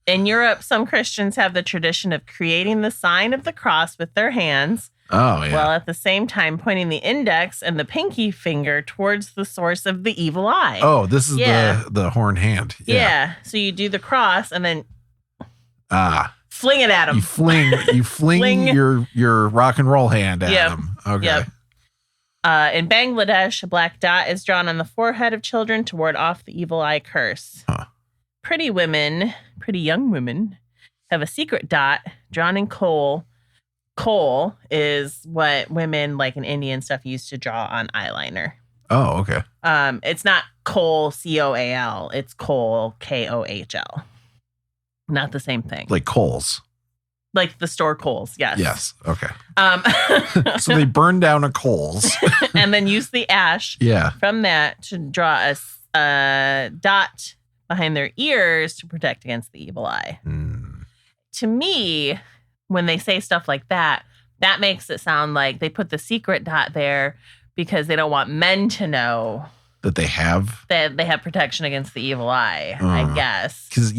S2: In Europe, some Christians have the tradition of creating the sign of the cross with their hands.
S1: Oh, yeah.
S2: While at the same time pointing the index and the pinky finger towards the source of the evil eye.
S1: Oh, this is the horn hand.
S2: Yeah. So you do the cross and then fling it at him.
S1: You fling your rock and roll hand at him. Okay.
S2: Yep. In Bangladesh, a black dot is drawn on the forehead of children to ward off the evil eye curse.
S1: Huh.
S2: Pretty young women, have a secret dot drawn in coal. Coal is what women like in India and stuff used to draw on eyeliner.
S1: Oh, okay.
S2: It's not coal, C-O-A-L. It's coal, K-O-H-L. Not the same thing.
S1: Like Kohl's.
S2: Like the store Kohl's, yes.
S1: Yes, okay. So they burn down a Kohl's.
S2: And then use the ash from that to draw a dot behind their ears to protect against the evil eye.
S1: Mm.
S2: To me, when they say stuff like that, that makes it sound like they put the secret dot there because they don't want men to know
S1: that they have
S2: protection against the evil eye, I guess.
S1: Because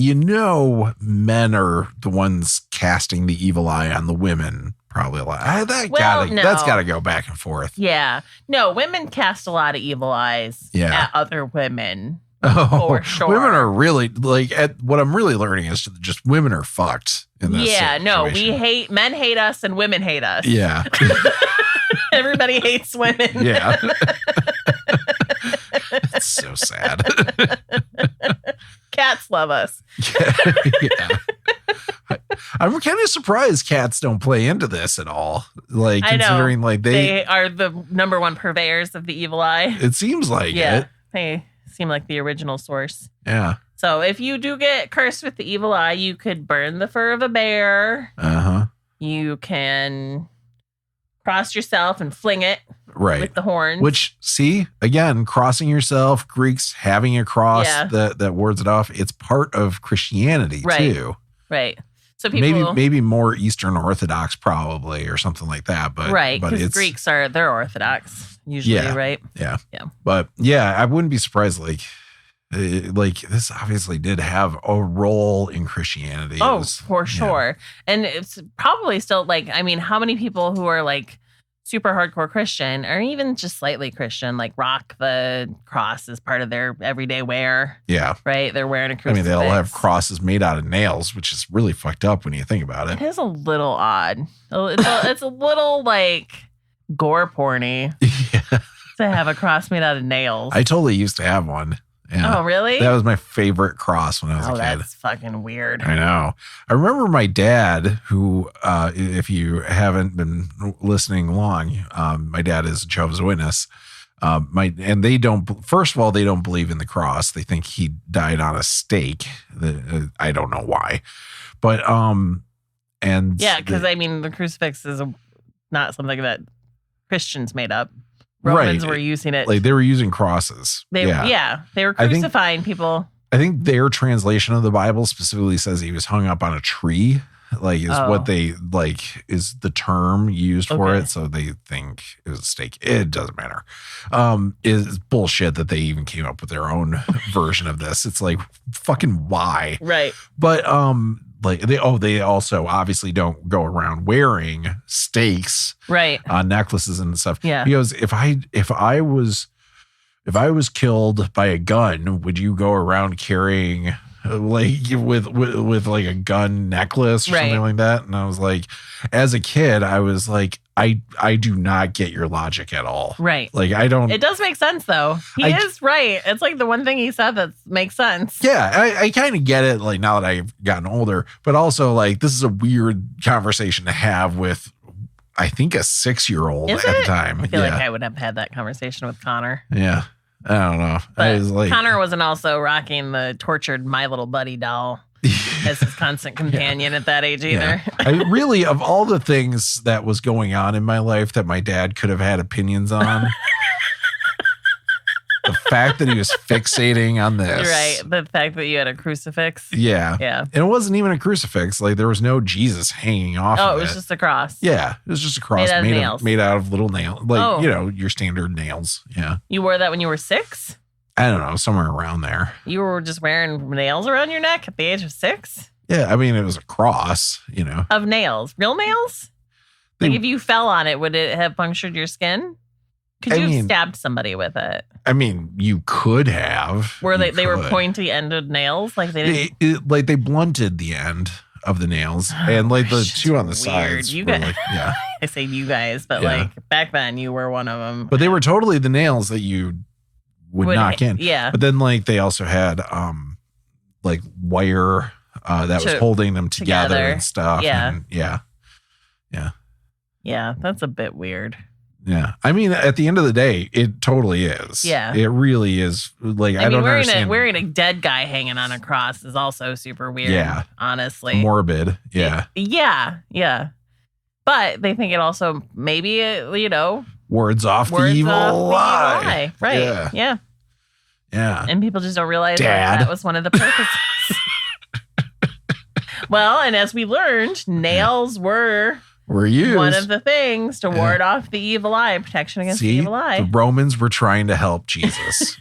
S1: men are the ones casting the evil eye on the women. Probably a lot. That's got to go back and forth.
S2: Yeah. No, women cast a lot of evil eyes at other women.
S1: Oh,
S2: for sure.
S1: Women are really what I'm really learning is just women are fucked in this situation.
S2: No, men hate us and women hate us.
S1: Yeah.
S2: Everybody hates women.
S1: Yeah. It's so sad.
S2: Cats love us.
S1: Yeah. I'm kind of surprised cats don't play into this at all. Like, considering they
S2: are the number one purveyors of the evil eye.
S1: It seems like it.
S2: They seem like the original source.
S1: Yeah.
S2: So if you do get cursed with the evil eye, you could burn the fur of a bear.
S1: Uh-huh.
S2: You can cross yourself and fling it with the horns.
S1: Which, see, again, crossing yourself, Greeks having a cross that wards it off. It's part of Christianity too.
S2: Right. So people
S1: maybe more Eastern Orthodox probably or something like that. But
S2: because Greeks they're Orthodox usually, right?
S1: Yeah. But I wouldn't be surprised. Like this obviously did have a role in Christianity.
S2: For sure. And it's probably still how many people who are super hardcore Christian or even just slightly Christian, like rock the cross as part of their everyday wear.
S1: Yeah.
S2: Right? They're wearing a crucifix.
S1: I mean, they'll have crosses made out of nails, which is really fucked up when you think about it.
S2: It is a little odd. It's a little like gore porny
S1: Yeah.
S2: to have a cross made out of nails.
S1: I totally used to have one. Yeah.
S2: Oh, really?
S1: That was my favorite cross when I was a kid.
S2: That's fucking weird.
S1: I know. I remember my dad, who, if you haven't been listening long, my dad is a Jehovah's Witness. And they don't. First of all, they don't believe in the cross. They think he died on a stake. I don't know why, but and
S2: yeah, because I mean, the crucifix is not something that Christians made up.
S1: Right.
S2: Romans were using it.
S1: Like they were using crosses.
S2: They were crucifying people.
S1: I think their translation of the Bible specifically says he was hung up on a tree, like is what they like is the term used for it. So they think it was a stake. It doesn't matter. Is bullshit that they even came up with their own version of this. It's like fucking why?
S2: Right.
S1: But like they also obviously don't go around wearing stakes
S2: right
S1: on necklaces and stuff.
S2: Yeah.
S1: Because if I was killed by a gun, would you go around carrying like with like a gun necklace or something like that? And I was like, as a kid, I was like, I do not get your logic at all.
S2: Right.
S1: Like I don't.
S2: It does make sense though. He is right. It's like the one thing he said that makes sense.
S1: Yeah, I kind of get it. Like now that I've gotten older, but also like this is a weird conversation to have with, I think, a 6-year-old at the time.
S2: I feel like I would have had that conversation with Connor.
S1: Yeah. I don't know.
S2: But
S1: I was like,
S2: Connor wasn't also rocking the tortured My Little Buddy doll as his constant companion at that age either.
S1: Yeah. I really, of all the things that was going on in my life that my dad could have had opinions on, the fact that he was fixating on this.
S2: Right. The fact that you had a crucifix.
S1: Yeah.
S2: Yeah.
S1: And it wasn't even a crucifix. Like there was no Jesus hanging off of it.
S2: Oh, it was just a cross.
S1: Yeah. It was just a cross made out of little nails. Like, your standard nails. Yeah.
S2: You wore that when you were 6?
S1: I don't know. Somewhere around there.
S2: You were just wearing nails around your neck at the age of 6?
S1: Yeah. I mean, it was a cross,
S2: Of nails. Real nails? Like if you fell on it, would it have punctured your skin? Could you have stabbed somebody with it?
S1: I mean, you could have.
S2: Were they were pointy ended nails? Like they didn't.
S1: They blunted the end of the nails and like the two on the sides.
S2: You guys,
S1: like, yeah.
S2: I say you guys, but like back then you were one of them.
S1: But they were totally the nails that you would knock in.
S2: Yeah.
S1: But then like they also had like wire that was holding them together and stuff.
S2: Yeah.
S1: And yeah.
S2: Yeah, that's a bit weird.
S1: Yeah. I mean, at the end of the day, it totally is.
S2: Yeah.
S1: It really is. Like, I don't understand.
S2: Wearing a dead guy hanging on a cross is also super weird.
S1: Yeah.
S2: Honestly.
S1: Morbid. Yeah.
S2: Yeah. But they think it also maybe,
S1: wards off the evil eye.
S2: Right. Yeah. And people just don't realize that was one of the purposes. Well, and as we learned, nails were
S1: used.
S2: One of the things to ward off the evil eye, protection against the evil eye.
S1: The Romans were trying to help Jesus.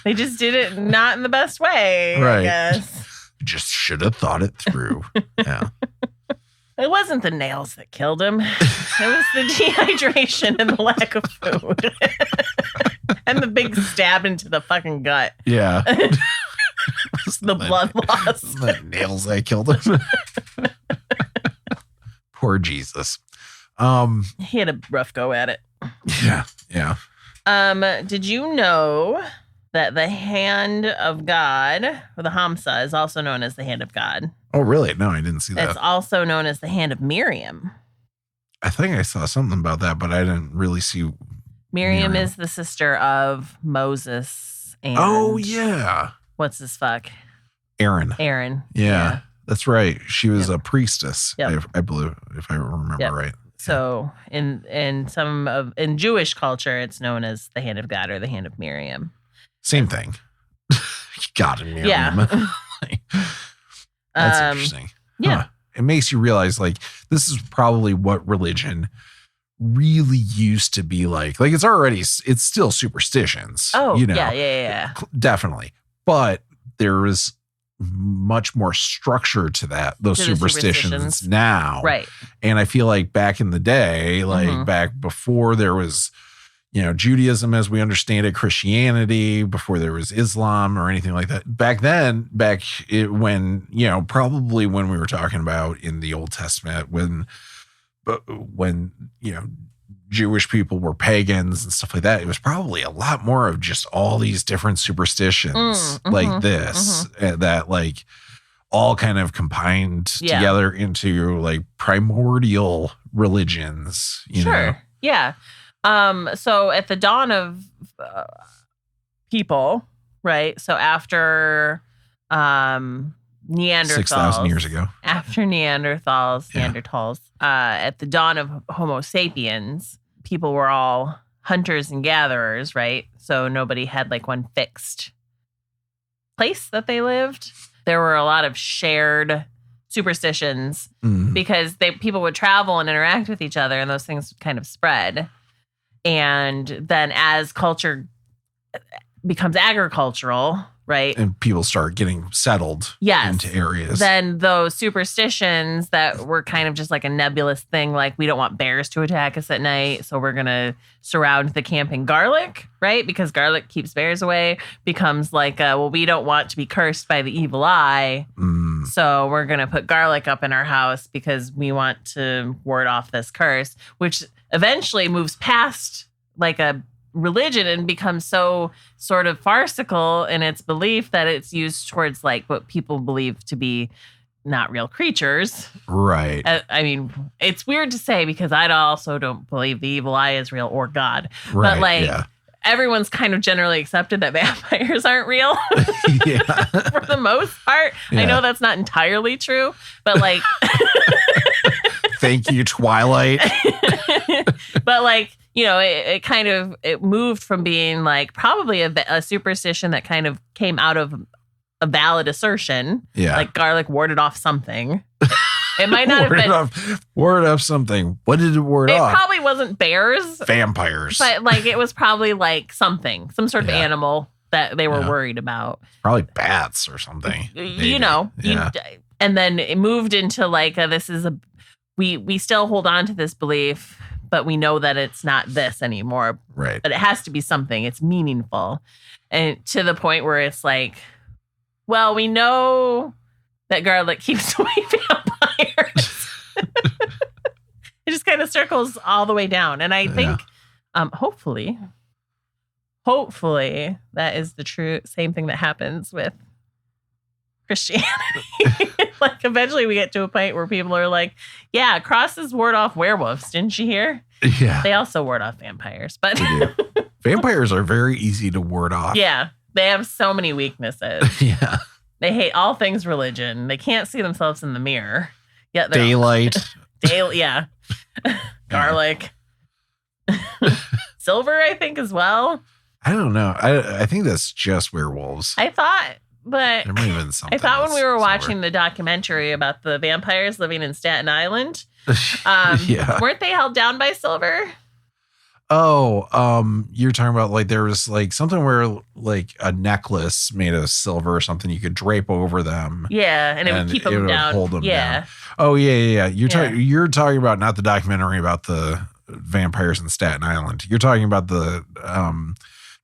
S2: They just did it not in the best way,
S1: right.
S2: I guess.
S1: Just should have thought it through. Yeah.
S2: It wasn't the nails that killed him. It was the dehydration and the lack of food. And the big stab into the fucking gut.
S1: Yeah.
S2: The blood loss.
S1: The nails that killed him. Poor Jesus.
S2: He had a rough go at it.
S1: Yeah.
S2: Did you know that the hand of God, or the Hamsa, is also known as the hand of God?
S1: Oh, really? No, I didn't see that.
S2: It's also known as the hand of Miriam.
S1: I think I saw something about that, but I didn't really see.
S2: Miriam is the sister of Moses and...
S1: Oh, yeah.
S2: What's his fuck?
S1: Aaron. Yeah. That's right. She was a priestess, I believe, if I remember right.
S2: So in Jewish culture, it's known as the hand of God or the hand of Miriam.
S1: Same thing. God and Miriam.
S2: Yeah.
S1: That's interesting.
S2: Yeah.
S1: Huh. It makes you realize, like, this is probably what religion really used to be like. Like, it's still superstitions.
S2: Oh, yeah.
S1: Definitely. But there is much more structure to those
S2: To the
S1: superstitions now.
S2: Right.
S1: And I feel like back in the day, like back before there was, Judaism as we understand it, Christianity, before there was Islam or anything like that. Back then, when, probably when we were talking about in the Old Testament, when Jewish people were pagans and stuff like that, it was probably a lot more of just all these different superstitions like this that like all kind of combined together into like primordial religions, you know?
S2: Yeah. So at the dawn of people, right? So after Neanderthals.
S1: 6,000 years ago.
S2: After Neanderthals, at the dawn of Homo sapiens, people were all hunters and gatherers, right? So nobody had like one fixed place that they lived. There were a lot of shared superstitions because people would travel and interact with each other, and those things kind of spread. And then as culture becomes agricultural, right?
S1: And people start getting settled into areas.
S2: Then those superstitions that were kind of just like a nebulous thing, like we don't want bears to attack us at night, so we're going to surround the camp in garlic, right? Because garlic keeps bears away, becomes like, we don't want to be cursed by the evil eye, so we're going to put garlic up in our house because we want to ward off this curse, which eventually moves past like a religion and becomes so sort of farcical in its belief that it's used towards like what people believe to be not real creatures.
S1: Right.
S2: I mean, it's weird to say because I also don't believe the evil eye is real or God.
S1: Right,
S2: but like everyone's kind of generally accepted that vampires aren't real for the most part.
S1: Yeah.
S2: I know that's not entirely true, but like
S1: thank you, Twilight.
S2: But like, it moved from being like probably a superstition that kind of came out of a valid assertion.
S1: Yeah.
S2: Like garlic warded off something. It might not have been.
S1: Ward off something. What did it ward off?
S2: It probably wasn't bears.
S1: Vampires.
S2: But like it was probably like some sort of animal that they were worried about.
S1: Probably bats or something.
S2: Maybe. And then it moved into like, we still hold on to this belief, but we know that it's not this anymore.
S1: Right.
S2: But it has to be something. It's meaningful. And to the point where it's like, well, we know that garlic keeps away vampires. It just kind of circles all the way down. And I think, hopefully that is the same thing that happens with Christianity. Like eventually we get to a point where people are like, yeah, crosses ward off werewolves. Didn't you hear?
S1: Yeah.
S2: They also ward off vampires, but
S1: vampires are very easy to ward off.
S2: Yeah. They have so many weaknesses.
S1: Yeah.
S2: They hate all things religion. They can't see themselves in the mirror. Yeah.
S1: Daylight.
S2: Yeah. Garlic. Silver, I think, as well.
S1: I don't know. I think that's just werewolves.
S2: I thought, but
S1: there might have been something.
S2: I thought when we were watching the documentary about the vampires living in Staten Island, weren't they held down by silver?
S1: Oh, you're talking about like there was like something where like a necklace made of silver or something you could drape over them.
S2: Yeah, and it would keep them down.
S1: Hold them down. Oh yeah. You're talking about not the documentary about the vampires in Staten Island. You're talking about the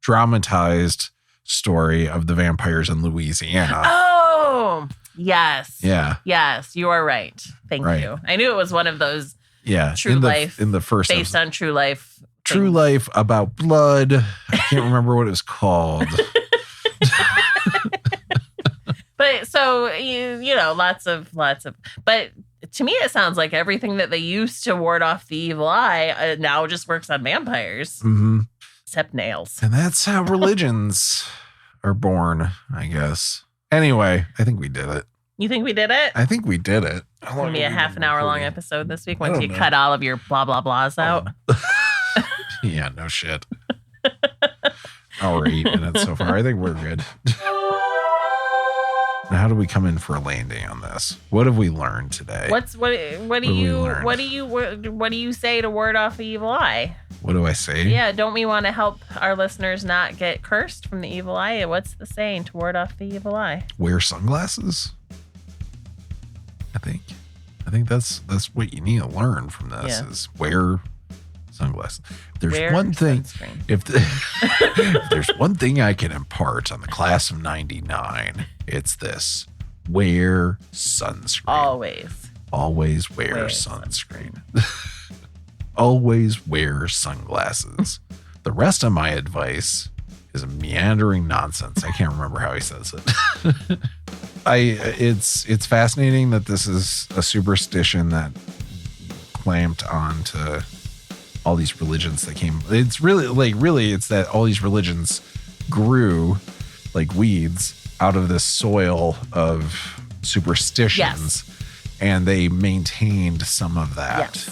S1: dramatized story of the vampires in Louisiana.
S2: Oh, yes.
S1: Yeah.
S2: Yes, you are right. Thank you. I knew it was one of those true life
S1: in the first
S2: based on true life.
S1: True life about blood. I can't remember what it was called.
S2: But so you know, lots of but to me it sounds like everything that they used to ward off the evil eye now just works on vampires.
S1: Mm-hmm.
S2: Except nails.
S1: And that's how religions are born, I guess. Anyway, I think we did it.
S2: You think we did it?
S1: I think we did it.
S2: It's going to be a half an hour long episode this week once you cut all of your blah, blah, blahs out.
S1: Yeah, no shit. Hour 8 minutes so far. I think we're good. How do we come in for a landing on this? What have we learned today?
S2: What do you say to ward off the evil eye?
S1: What do I say?
S2: Yeah, don't we want to help our listeners not get cursed from the evil eye? What's the saying to ward off the evil eye?
S1: Wear sunglasses. I think that's what you need to learn from this is wear sunglasses. There's one thing. If there's one thing I can impart on the class of '99, it's this: wear sunscreen. Always wear sunscreen. Always wear sunglasses. The rest of my advice is meandering nonsense. I can't remember how he says it. It's fascinating that this is a superstition that clamped onto all these religions that came. It's really it's that all these religions grew like weeds out of this soil of superstitions, and they maintained some of that.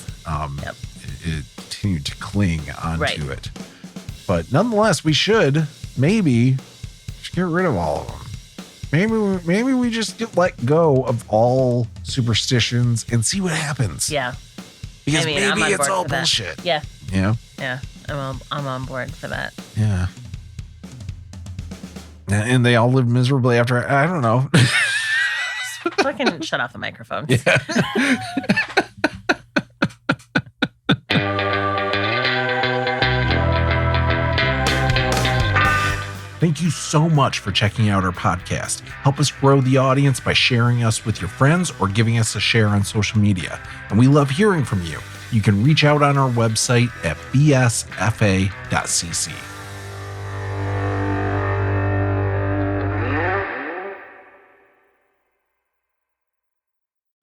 S1: It continued to cling onto it. But nonetheless, we should maybe just get rid of all of them. Maybe we just let go of all superstitions and see what happens.
S2: Yeah.
S1: Because maybe it's all bullshit.
S2: Yeah.
S1: Yeah.
S2: Yeah. I'm on board for that.
S1: Yeah. And they all live miserably after. I don't know.
S2: Fucking shut off the microphone.
S1: Yeah. Thank you so much for checking out our podcast. Help us grow the audience by sharing us with your friends or giving us a share on social media. And we love hearing from you. You can reach out on our website at bsfa.cc.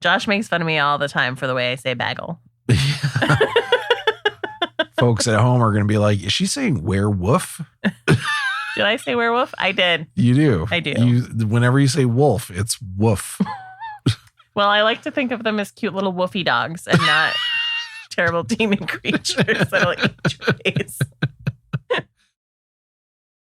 S2: Josh makes fun of me all the time for the way I say bagel.
S1: Folks at home are going to be like, is she saying werewolf?
S2: Did I say werewolf? I did.
S1: You do.
S2: I do.
S1: Whenever you say wolf, it's woof.
S2: Well, I like to think of them as cute little woofy dogs and not terrible demon creatures that'll eat your face.